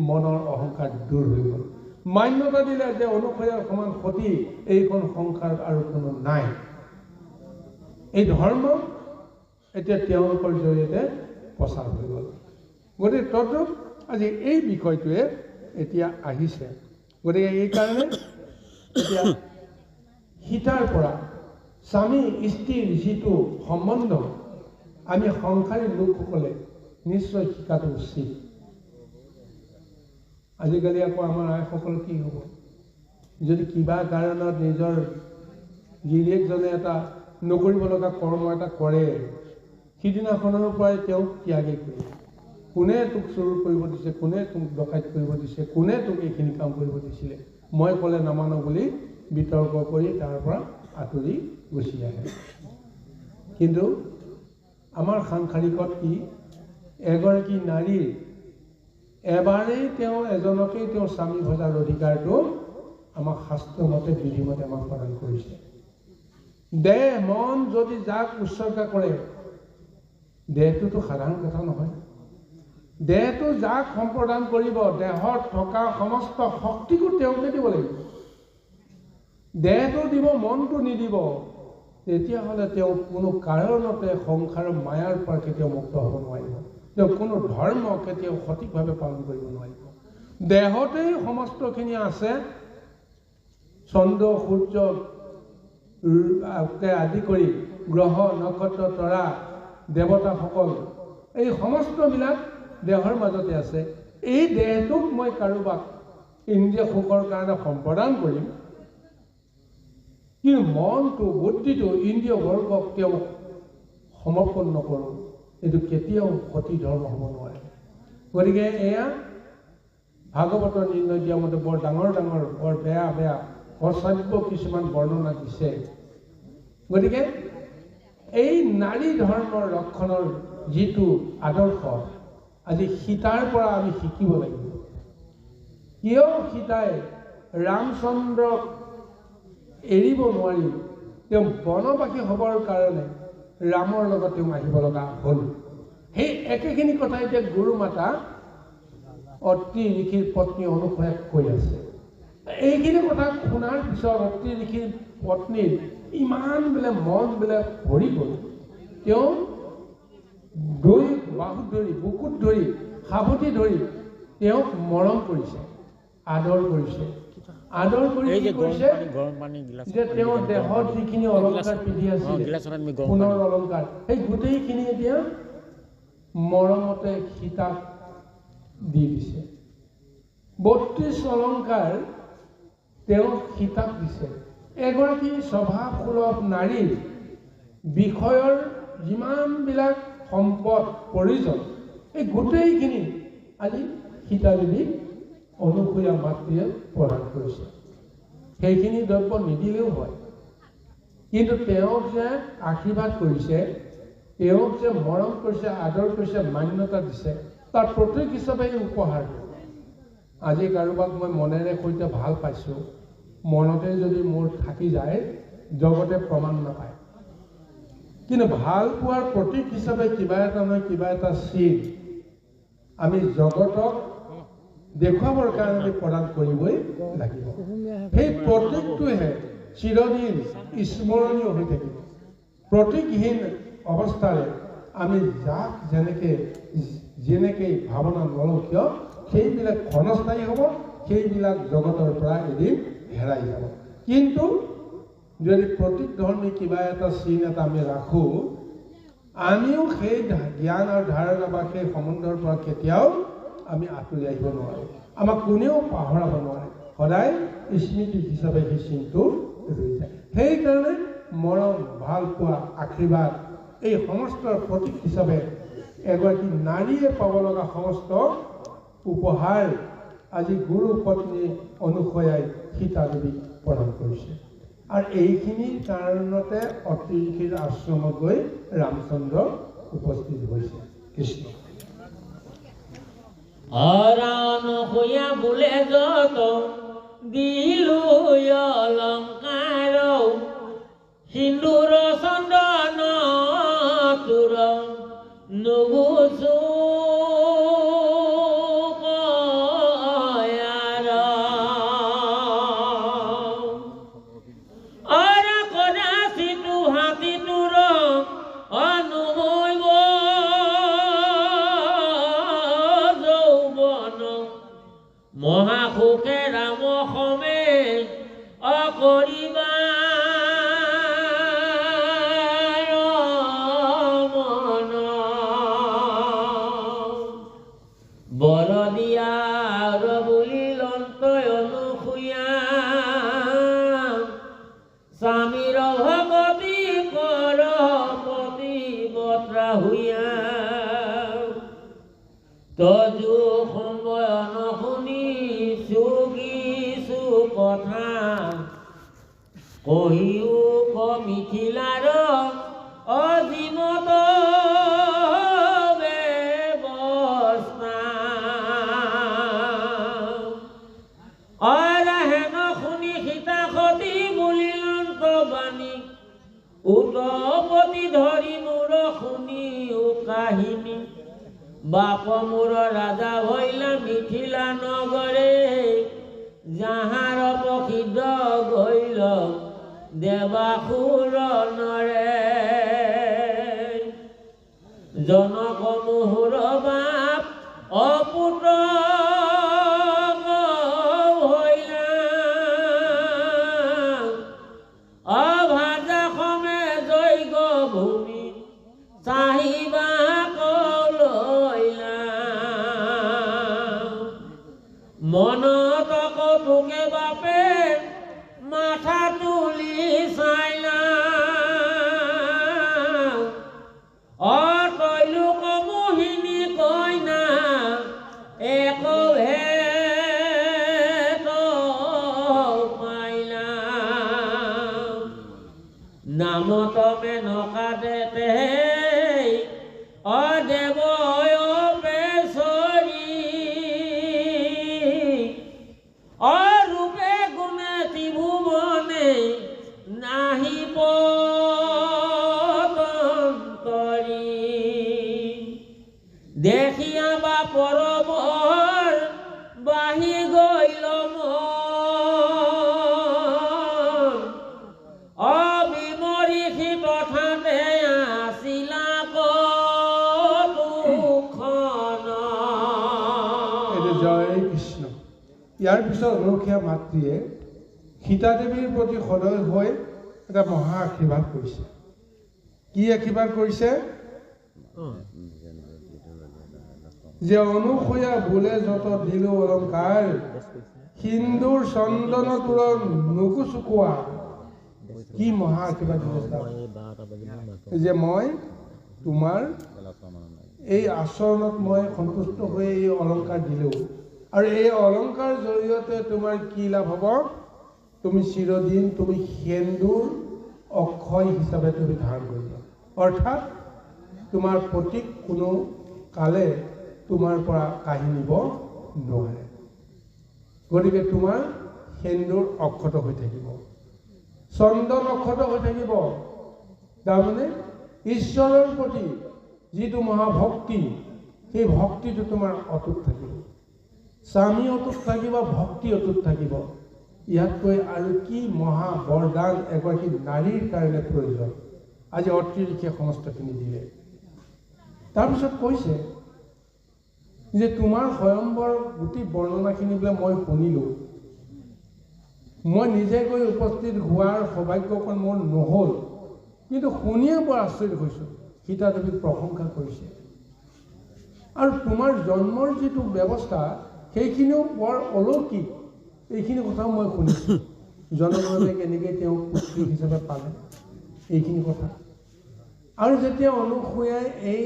মনৰ অহংকাৰ দূৰ হৈ গ'ল। মান্যতা দিলে যে অনুসূয়াৰ সমান সতী এইখন সংসাৰত আৰু কোনো নাই। এই ধৰ্ম এতিয়া তেওঁলোকৰ জৰিয়তে প্ৰচাৰ হৈ গ'ল। গতিকে তদ্ৰূপ আজি এই বিষয়টোৱে এতিয়া আহিছে। গতিকে এইকাৰণে এতিয়া সীতাৰ পৰা স্বামী স্ত্ৰীৰ যিটো সম্বন্ধ, আমি সংসাৰী লোকসকলে নিশ্চয় শিকাটো উচিত। আজিকালি আকৌ আমাৰ আইসকল কি হ'ব, যদি কিবা কাৰণত নিজৰ গিৰিয়েকজনে এটা নকৰিব লগা কৰ্ম এটা কৰে, সিদিনাখনৰ পৰাই তেওঁক ত্যাগী কৰিব। কোনে তোক চুৰ কৰিব দিছে, কোনে তোক ডকাইত কৰিব দিছে, কোনে তোক এইখিনি কাম কৰিব দিছিলে, মই ক'লে নামানো বুলি বিতৰ্ক কৰি তাৰ পৰা আঁতৰি গুচি আহে। কিন্তু আমাৰ সাংসাৰিকত কি, এগৰাকী নাৰীৰ এবাৰেই তেওঁ এজনকেই তেওঁ স্বামী ভজাৰ অধিকাৰটো আমাক শাস্ত্ৰমতে বিধিমতে আমাক প্ৰদান কৰিছে। দেহ মন যদি যাক উৎসৰ্গা কৰে, দেহটোতো সাধাৰণ কথা নহয়। দেহটো যাক সম্প্ৰদান কৰিব, দেহত থকা সমস্ত শক্তিকো তেওঁকে দিব লাগিব। দেহটো দিব, মনটো নিদিব, তেতিয়াহ'লে তেওঁ কোনো কাৰণতে সংসাৰৰ মায়াৰ পৰা কেতিয়াও মুক্ত হ'ব নোৱাৰিব। তেওঁ কোনো ধৰ্ম কেতিয়াও সঠিকভাৱে পালন কৰিব নোৱাৰিব। দেহতেই সমস্তখিনি আছে। চন্দ্ৰ সূৰ্যকে আদি কৰি গ্ৰহ নক্ষত্ৰ তৰা দেৱতাসকল, এই সমস্তবিলাক দেহৰ মাজতে আছে। এই দেহটোক মই কাৰোবাক ইন্দ্ৰিয় সুখৰ কাৰণে সম্প্ৰদান কৰিম, কিন্তু মনটো বুদ্ধিটো ইন্দ্ৰিয় বৰ্গক তেওঁ সমৰ্পণ নকৰোঁ, এইটো কেতিয়াও সঠিক ধৰ্ম হ'ব নোৱাৰে। গতিকে এয়া ভাগৱতৰ নিৰ্ণয় দিয়া মতে বৰ ডাঙৰ ডাঙৰ বৰ বেয়া বেয়া অচাব্য কিছুমান বৰ্ণনা দিছে। গতিকে এই নাৰী ধৰ্মৰ লক্ষণৰ যিটো আদৰ্শ আজি সীতাৰ পৰা আমি শিকিব লাগিব। কিয় সীতাই ৰামচন্দ্ৰক এৰিব নোৱাৰি তেওঁ বনবাসী হ'বৰ কাৰণে ৰামৰ লগত তেওঁ আহিব লগা হ'ল। সেই একেখিনি কথা এতিয়া গুৰু মাতা অত্ৰি ঋষিৰ পত্নী অনুসয়াক কৈ আছে। এইখিনি কথা শুনাৰ পিছত অত্ৰি ঋষিৰ পত্নীৰ ইমান বোলে মন বোলে ভৰি গ'ল। তেওঁ বাহুত ধৰি বুকুত ধৰি সাৱটি ধৰি তেওঁক মৰম কৰিছে, আদৰ কৰিছে। আদৰ কৰি কি কৰিছে যে তেওঁৰ দেহত যিখিনি অলংকাৰ পিন্ধি আছিল, সোণৰ অলংকাৰ, সেই গোটেইখিনি এতিয়া মৰমতে সীতাক দি দিছে। ৩২ অলংকাৰ তেওঁ সীতাক দিছে। এগৰাকী স্বভাৱসুলভ নাৰীৰ বিষয়ৰ যিমানবিলাক সম্পদ প্ৰয়োজন, এই গোটেইখিনি আজি সীতাদেৱীক অনুসূয়া মাতৃয়ে প্ৰদান কৰিছে। সেইখিনি দ্ৰব্য নিদিলেও হয়, কিন্তু তেওঁক যে আশীৰ্বাদ কৰিছে, তেওঁক যে মৰম কৰিছে, আদৰ কৰিছে, মান্যতা দিছে, তাৰ প্ৰতীক হিচাপে এই উপহাৰ। আজি কাৰোবাক মই মনেৰে সৈতে ভাল পাইছোঁ, মনতে যদি মোৰ থাকি যায়, জগতে প্ৰমাণ নাপায়। কিন্তু ভাল পোৱাৰ প্ৰতীক হিচাপে কিবা এটা নহয় কিবা এটা চিন আমি জগতক দেখুৱাবৰ কাৰণে আমি প্ৰদান কৰিবই লাগিব। সেই প্ৰতীকটোহে চিৰদিন স্মৰণীয় হৈ থাকিব। প্ৰতীকহীন অৱস্থাৰে আমি যাক যেনেকৈ ভাৱনা নলওঁ কিয়, সেইবিলাক ক্ষণস্থায়ী হ'ব, সেইবিলাক জগতৰ পৰা এদিন হেৰাই যাব। কিন্তু যদি প্ৰতীক ধৰ্মী কিবা এটা চিন এটা আমি ৰাখোঁ, আমিও সেই জ্ঞান আৰু ধাৰণা বা সেই সম্বন্ধৰ পৰা কেতিয়াও আমি আঁতৰি আহিব নোৱাৰোঁ। আমাক কোনেও পাহৰাব নোৱাৰে, সদায় স্মৃতি হিচাপে সেই চিনটো ৰৈ যায়। সেইকাৰণে মৰম, ভাল পোৱা, আশীৰ্বাদ এই সমস্তৰ প্ৰতীক হিচাপে এগৰাকী নাৰীয়ে পাব লগা সমস্ত উপহাৰ আজি গুৰু পত্নী অনুসয়াই সীতাদেৱীক প্ৰদান কৰিছে। আৰু এইখিনিৰ কাৰণতে অত্ৰি ঋষিৰ আশ্ৰমত গৈ ৰামচন্দ্ৰ উপস্থিত হৈছে। কৃষ্ণ অনুসয়া বোলে যত দিলো অলংকাৰ, সিন্দুৰ চন্দন তোৰ নুগুচো মহাসুখে ৰাম সমে অকৰিবা মন কথা কহিও মিথিলাৰ অজিমত ব্যৱস্থা অৰাহেন শুনি সীতাসতী বুলিলন্ত বাণী উতপতি ধৰি মোৰ শুনিও কাহিনী বাপ মোৰ ৰাজা ভৈলা মিথিলা নগৰে যাহাৰ প্ৰসিদ্ধ গৈল দেৱাসুৰ নৰে জনক মোহৰ বাপ অপুত্ৰ হৈলা অভাজা সমে জৈগ ভূমি চাহিবা কলৈলা মনত কটুকে বাপে মাথা তুলি চাইলা অতৈলোক মোহিনী কইনা এক ভেট পাইলা নামত মেনকা দেতে অদেৱ পেচৰি অৰূপে গুণে ত্ৰিভুৱনে নাহি পতন্তৰি দেখিয়া বা পৰবৰ বাঢ়ি গৈল মন অবিমৰিষি তথাতে আছিলা কতোখন জয় কৃষ্ণ। ইয়াৰ পিছত অনুসূয়া মাতৃয়ে সীতাদেৱীৰ প্ৰতি সদয় হৈ এটা মহা আশীৰ্বাদ কৰিছে। কি আশীৰ্বাদ কৰিছে? যে অনুসূয়া বোলে যত দিলো অলংকাৰ সিন্দুৰ চন্দন তোৰণ নুকুচুকোৱা। কি মহা আশীৰ্বাদ যে মই তোমাৰ এই আচৰণত মই সন্তুষ্ট হৈ এই অলংকাৰ দিলোঁ আৰু এই অলংকাৰ জৰিয়তে তোমাৰ কি লাভ হ'ব? তুমি চিৰদিন তুমি সেন্দুৰ অক্ষয় হিচাপে তুমি ধাৰণ কৰিবা, অৰ্থাৎ তোমাৰ প্ৰতীক কোনো কালে তোমাৰ পৰা কাঢ়ি নিব নোৱাৰে। গতিকে তোমাৰ সেন্দুৰ অক্ষত হৈ থাকিব, চন্দন অক্ষত হৈ থাকিব। তাৰমানে ঈশ্বৰৰ প্ৰতি যিটো মহাভক্তি, সেই ভক্তিটো তোমাৰ অটুট থাকিব, স্বামী অটুট থাকিব, ভক্তি অটুট থাকিব। ইয়াতকৈ আৰু কি মহা বৰদান এগৰাকী নাৰীৰ কাৰণে প্ৰয়োজন। আজি অত্ৰিৰিষে সমস্তখিনি দিলে। তাৰপিছত কৈছে যে তোমাৰ স্বয়ম্বৰ গোটেই বৰ্ণনাখিনি বোলে মই শুনিলোঁ, মই নিজে গৈ উপস্থিত হোৱাৰ সৌভাগ্যকণ মোৰ নহ'ল, কিন্তু শুনিয়ে বৰ আচৰিত হৈছোঁ। সীতাদেৱীক প্ৰশংসা কৰিছে আৰু তোমাৰ জন্মৰ যিটো ব্যৱস্থা সেইখিনিও বৰ অলৌকিক। এইখিনি কথাও মই শুনিছোঁ। জনমে কেনেকৈ তেওঁ পুত্ৰী হিচাপে পালে এইখিনি কথা। আৰু যেতিয়া অনুসূয়াই এই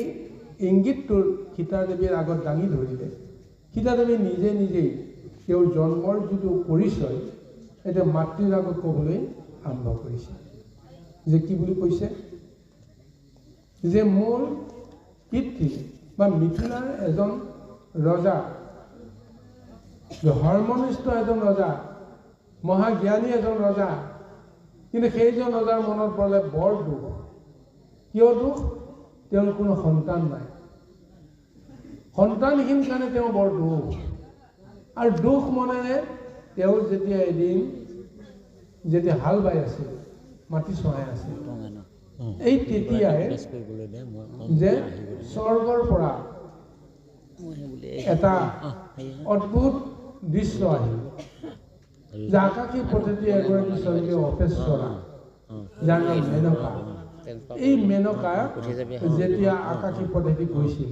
ইংগিতটোৰ সীতাদেৱীৰ আগত দাঙি ধৰিলে, সীতাদেৱী নিজে নিজেই তেওঁৰ জন্মৰ যিটো পৰিচয় এতিয়া মাতৃৰ আগত ক'বলৈ আৰম্ভ কৰিছে। যে কি বুলি কৈছে? যে মোৰ পিতৃ বা মিথিলাৰ এজন ৰজা, ধৰ্মনিষ্ঠ এজন ৰজা, মহাজ্ঞানী এজন ৰজা, কিন্তু সেইজন ৰজাৰ মনত পৰে বৰ দুখ। কিয় দুখ? তেওঁৰ কোনো সন্তান নাই, সন্তানহীন কাৰণে তেওঁ বৰ দুখ। আৰু দুখ মনেৰে তেওঁ যেতিয়া এদিন যেতিয়া হাল বাই আছিল, মাটি চহাই আছিল, এই তেতিয়াই যে স্বৰ্গৰ পৰা এটা অদ্ভুত দৃশ্য আহিল। যে আকাশী পদ্ধতি এগৰাকী স্বৰ্গীয় অপেশ্বৰা, যাৰ নাম মেনকা। এই মেনকা যেতিয়া আকাশী পদ্ধতি গৈছিল,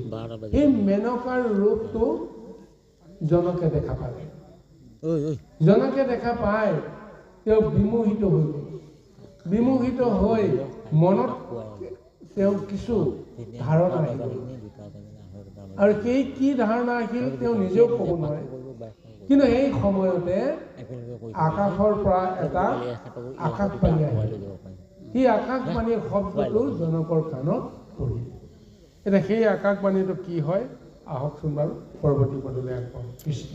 এই মেনকাৰ ৰূপটো জনকে দেখা পালে। জনকে দেখা পাই তেওঁ বিমোহিত হৈ গ'ল। বিমোহিত হৈ মনত তেওঁ কিছু ধাৰণা আহিল, আৰু সেই কি ধাৰণা আহিল তেওঁ নিজেও ক'ব নোৱাৰে। কিন্তু এই সময়তে আকাশৰ পৰা এটা আকাশবাণী আহিল সেই আকাশবাণীৰ শব্দটো জনকৰ কাণত পৰিল এতিয়া সেই আকাশবাণীটো কি হয় আহকচোন বাৰু পৰৱৰ্তী পদলৈ আগবাঢ়ো কৃষ্ণ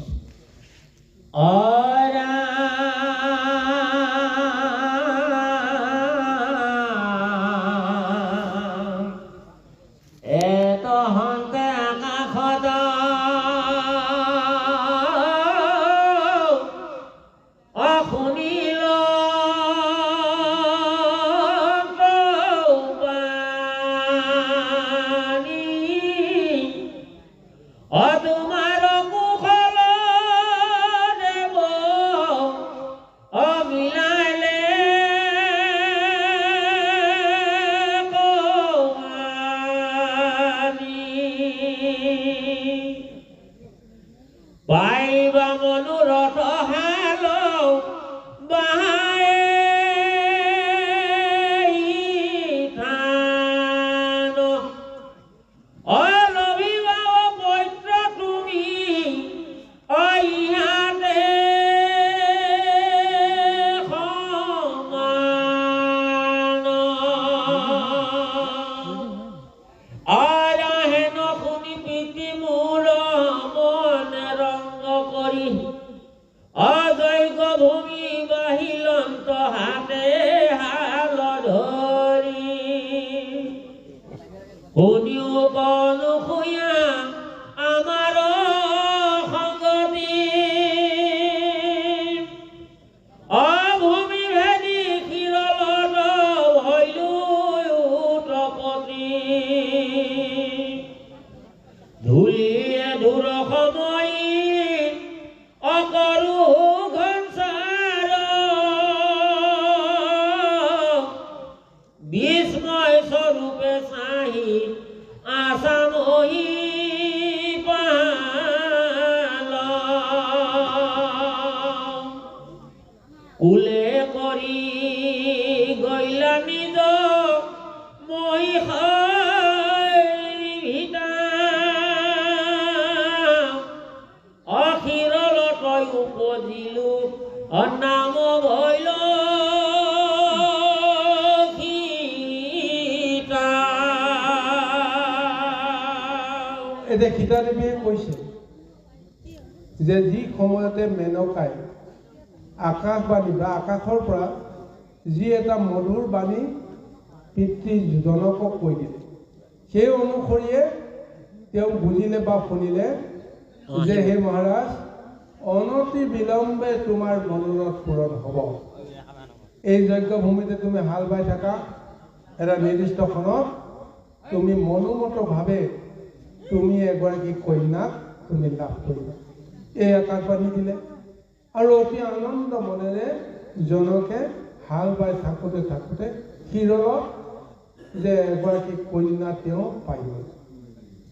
এতিয়া সীতাদেৱীয়ে কৈছে যে যি সময়তে মেনকাই আকাশবাণী বা আকাশৰ পৰা যি এটা মধুৰ বাণী পিতৃজনকক কৈ দিলে সেই অনুসৰিয়ে তেওঁ বুজিলে বা শুনিলে যে হে মহাৰাজ অনতি বিলম্বে তোমাৰ মনোৰথ পূৰণ হ'ব এই যজ্ঞভূমিতে তুমি হাল বাই থাকা এটা নিৰ্দিষ্ট ক্ষণত তুমি মনোমতভাৱে তুমি এগৰাকী কন্যাক তুমি লাভ কৰিবা এই আকাশবাণী দিলে আৰু অতি আনন্দ মনেৰে জনকে হাল বাই থাকোঁতে থাকোঁতে শিৰত যে এগৰাকী কন্যা তেওঁ পাই গ'ল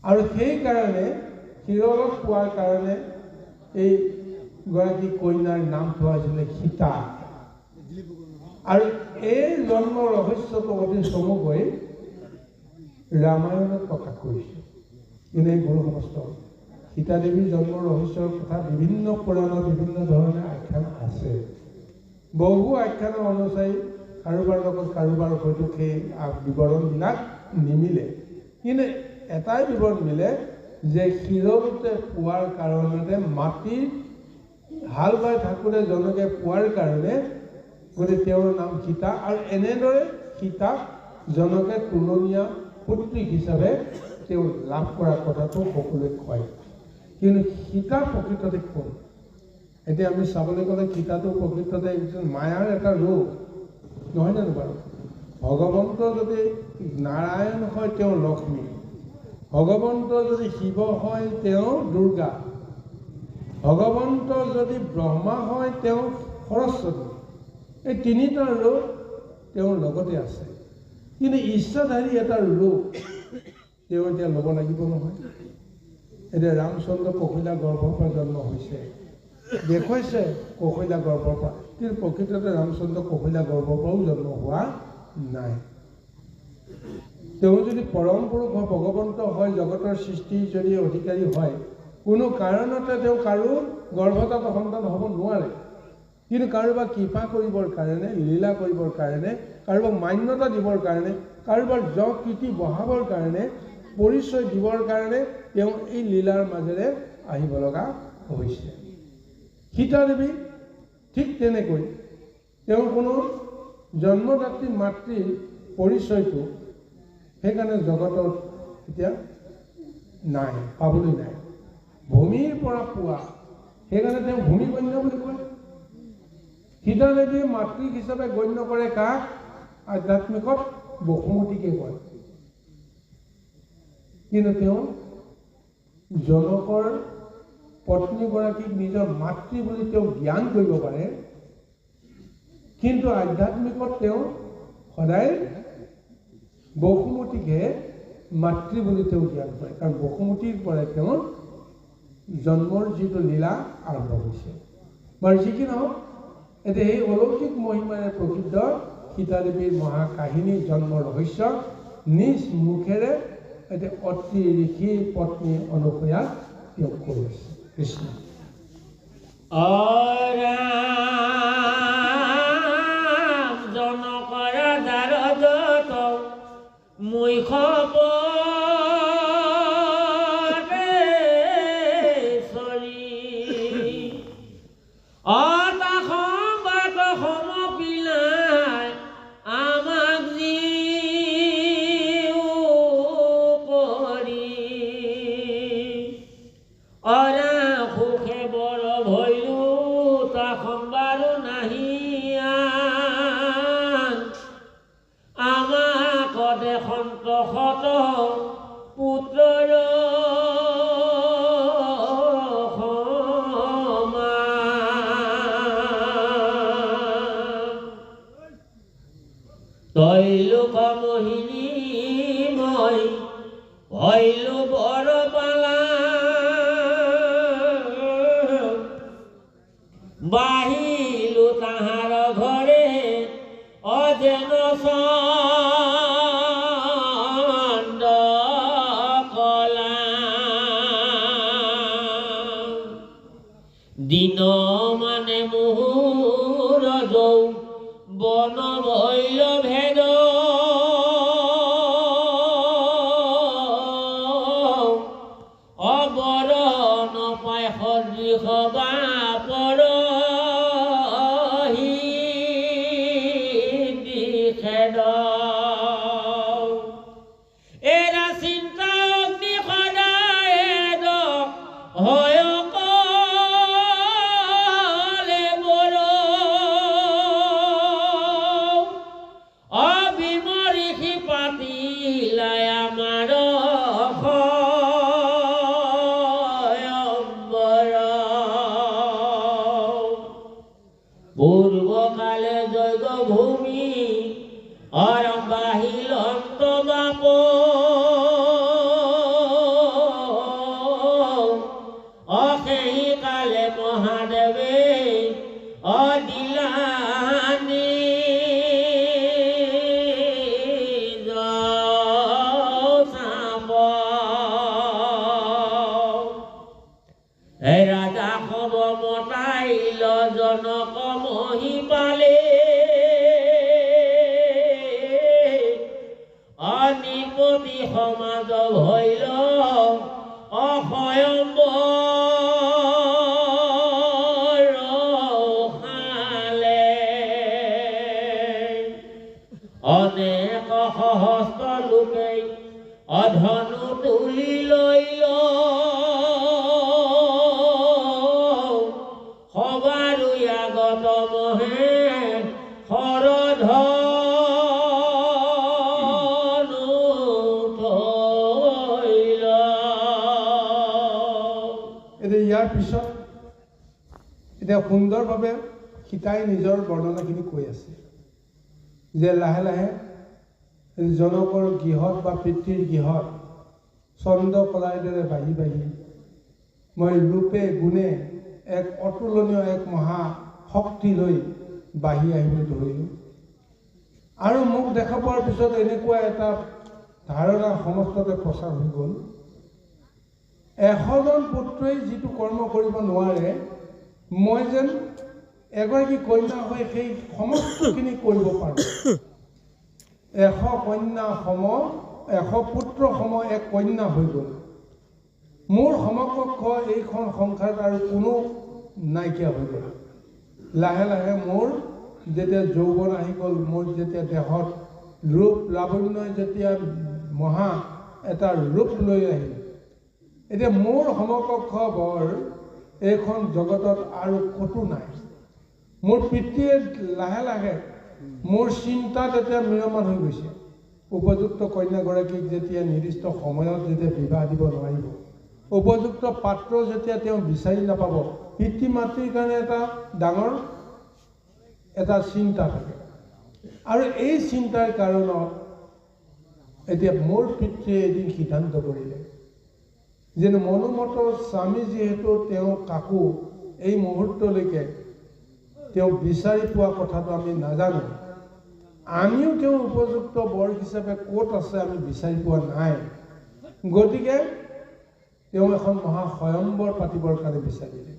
আৰু সেইকাৰণে শিৰত পোৱাৰ কাৰণে এই গৰাকী কন্যাৰ নাম থোৱা হৈছিলে সীতা আৰু এই জন্ম ৰহস্যটো অতি চমুকৈ ৰামায়ণত প্ৰকাশ কৰিছে কিন্তু এই গুৰু সমস্ত সীতাদেৱীৰ জন্মৰ ৰহস্যৰ কথা বিভিন্ন পুৰাণত বিভিন্ন ধৰণে আখ্যান আছে বহু আখ্যানৰ অনুযায়ী কাৰোবাৰ লগত কাৰোবাৰ হয়তো সেই বিৱৰণবিলাক নিমিলে কিন্তু এটাই বিৱৰণ মিলে যে শিৰতে পোৱাৰ কাৰণতে মাটিৰ হাল বাই থাকোঁতে জনকে পোৱাৰ কাৰণে গতিকে তেওঁৰ নাম সীতা আৰু এনেদৰে সীতাক জনকে তুলনীয়া পুত্ৰীক হিচাপে তেওঁ লাভ কৰাৰ কথাটো সকলোৱে কয় কিন্তু সীতা প্ৰকৃততে কোন এতিয়া আমি চাবলৈ গ'লে সীতাটো প্ৰকৃততে মায়াৰ এটা ৰূপ নহয় জানো বাৰু ভগৱন্ত যদি নাৰায়ণ হয় তেওঁ লক্ষ্মী ভগৱন্ত যদি শিৱ হয় তেওঁ দুৰ্গা ভগৱন্ত যদি ব্ৰহ্মা হয় তেওঁ সৰস্বতী এই তিনিটা ৰূপ তেওঁৰ লগতে আছে কিন্তু ইচ্ছাধাৰী এটা ৰূপ তেওঁ এতিয়া ল'ব লাগিব নহয় এতিয়া ৰামচন্দ্ৰ কৌশল্যা গৰ্ভৰ পৰা জন্ম হৈছে দেখুৱাইছে কৌশল্যা গৰ্ভৰ পৰা কিন্তু প্ৰকৃততে ৰামচন্দ্ৰ কৌশল্যা গৰ্ভৰ পৰাও জন্ম হোৱা নাই তেওঁ যদি পৰম পুৰুষ হয় ভগৱন্ত হয় জগতৰ সৃষ্টিৰ যদি অধিকাৰী হয় কোনো কাৰণতে তেওঁ কাৰো গৰ্ভজাত সন্তান হ'ব নোৱাৰে কিন্তু কাৰোবাক কৃপা কৰিবৰ কাৰণে লীলা কৰিবৰ কাৰণে কাৰোবাক মান্যতা দিবৰ কাৰণে কাৰোবাৰ যশ কীৰ্তি বঢ়াবৰ কাৰণে পৰিচয় দিবৰ কাৰণে তেওঁ এই লীলাৰ মাজেৰে আহিব লগা হৈছে সীতা দেৱী ঠিক তেনেকৈ তেওঁৰ কোনো জন্মদাত্ৰী মাতৃৰ পৰিচয়টো সেইকাৰণে জগতত এতিয়া নাই পাবলৈ নাই ভূমিৰ পৰা পোৱা সেইকাৰণে তেওঁ ভূমিকন্য বুলি কয় সীতা দেৱীয়ে মাতৃক হিচাপে গণ্য কৰে কাক আধ্যাত্মিকত বসুমতীকে কয় কিন্তু তেওঁ জনকৰ পত্নীগৰাকীক নিজৰ মাতৃ বুলি তেওঁ জ্ঞান কৰিব পাৰে কিন্তু আধ্যাত্মিকত তেওঁ সদায় বসুমতীকে মাতৃ বুলি তেওঁ জ্ঞান কৰে কাৰণ বসুমতীৰ পৰাই তেওঁৰ জন্মৰ যিটো লীলা আৰম্ভ হৈছে বাৰু যি কি নহওক এতিয়া এই অলৌকিক মহিমাৰে প্ৰসিদ্ধ সীতা দেৱীৰ মহাকাহিনী জন্ম ৰহস্য নিজ মুখেৰে এতিয়া অত্ৰি ঋষি পত্নী অনুসূয়া তেওঁ কৈ আছে কৃষ্ণ জনকৰ দাৰদত মুখ পুত্ৰৰ তৈলোক মোহিনী মই ভৈলো বৰ পালা বাহিলো তাহাৰ ঘৰে অজেন দিন মানে মুহুৰ যৌ বন ভৈল ভেদ অবৰণ পাই সদৃশ বাপৰ খেদ এৰা চিন্তা অগ্নি সদায় হয় পূৰ্বকালে জৈগ ভূমি অৰম্বাহিল অন্ত বাপ অসেহি কালে মহাদেবে অদিলানি চাপ ৰাজা হব মতাইল জনক মহিপালে অনিপতি সমাজ ভৈল অসয়ম্বৰ খালে অনেক সহস্ৰ লোকে অধনু তুলি লৈল সবাৰো আগত মহে হৰধনু থৈল এতিয়া ইয়াৰ পিছত এতিয়া সুন্দৰভাৱে সীতাই নিজৰ বৰ্ণনাখিনি কৈ আছে যে লাহে লাহে জনকৰ গৃহত বা পিতৃৰ গৃহত চন্দ্ৰ কলাৰ দৰে বাঢ়ি বাঢ়ি মই ৰূপে গুণে এক অতুলনীয় এক মহা শক্তি লৈ বাঢ়ি আহিবলৈ ধৰিলোঁ আৰু মোক দেখা পোৱাৰ পিছত এনেকুৱা এটা ধাৰণা সমস্ততে প্ৰচাৰ হৈ গ'ল 100জন পুত্ৰই যিটো কৰ্ম কৰিব নোৱাৰে, মই যেন এগৰাকী কন্যা হৈ সেই সমস্তখিনি কৰিব পাৰোঁ। 100 কন্যা সম, 100 পুত্ৰ সম এক কন্যা হৈ গ'ল। মোৰ সমকক্ষ এইখন সংসাৰত আৰু কোনো নাইকিয়া হৈ গ'ল। লাহে লাহে মোৰ যেতিয়া যৌৱন আহি গ'ল, মোৰ যেতিয়া দেহত ৰূপ লাৱণ্যই যেতিয়া মহা এটা ৰূপ লৈ আহিল, এতিয়া মোৰ সমকক্ষ বৰ এইখন জগতত আৰু ক'তো নাই। মোৰ পিতৃয়ে লাহে লাহে মোৰ চিন্তাত এতিয়া মিৰমান হৈ গৈছে। উপযুক্ত কন্যাগৰাকীক যেতিয়া নিৰ্দিষ্ট সময়ত যেতিয়া বিবাহ দিব নোৱাৰিব, উপযুক্ত পাত্ৰ যেতিয়া তেওঁ বিচাৰি নাপাব, পিতৃ মাতৃৰ কাৰণে এটা ডাঙৰ এটা চিন্তা থাকে। আৰু এই চিন্তাৰ কাৰণত এতিয়া মোৰ পিতৃয়ে এদিন সিদ্ধান্ত কৰিলে যে মনোমত স্বামী যিহেতু তেওঁ কাকো এই মুহূৰ্তলৈকে তেওঁ বিচাৰি পোৱা কথাটো আমি নাজানো, আমিও তেওঁ উপযুক্ত বৰ হিচাপে ক'ত আছে আমি বিচাৰি পোৱা নাই। গতিকে তেওঁ এখন মহা স্বয়ম্বৰ পাতিবৰ কাৰণে বিচাৰিলে।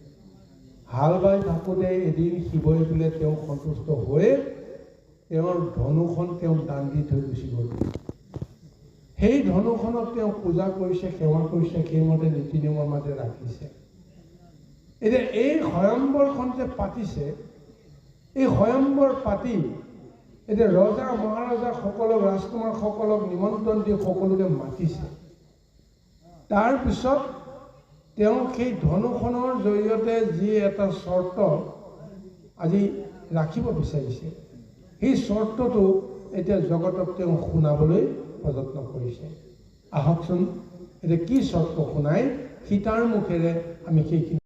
হাল বাই থাকোঁতে এদিন শিৱই বোলে তেওঁ সন্তুষ্ট হৈ তেওঁৰ ধনুখন তেওঁ দান দি থৈ গুচি গ'ল। সেই ধনুখনক তেওঁ পূজা কৰিছে, সেৱা কৰিছে, সেইমতে নীতি নিয়মৰ মাজে ৰাখিছে। এতিয়া এই স্বয়ম্বৰখন যে পাতিছে, এই স্বয়ম্বৰ পাতি এতিয়া ৰজা মহাৰজাসকলক, ৰাজকুমাৰসকলক নিমন্ত্ৰণ দি সকলোকে মাতিছে। তাৰপিছত তেওঁ সেই ধনুখনৰ জৰিয়তে যি এটা চৰ্ত আজি ৰাখিব বিচাৰিছে, সেই চৰ্তটো এতিয়া জগতক তেওঁ শুনাবলৈ প্ৰযত্ন কৰিছে। আহকচোন এতিয়া কি চৰ্ত শুনাই, সীতাৰ মুখেৰে আমি সেইখিনি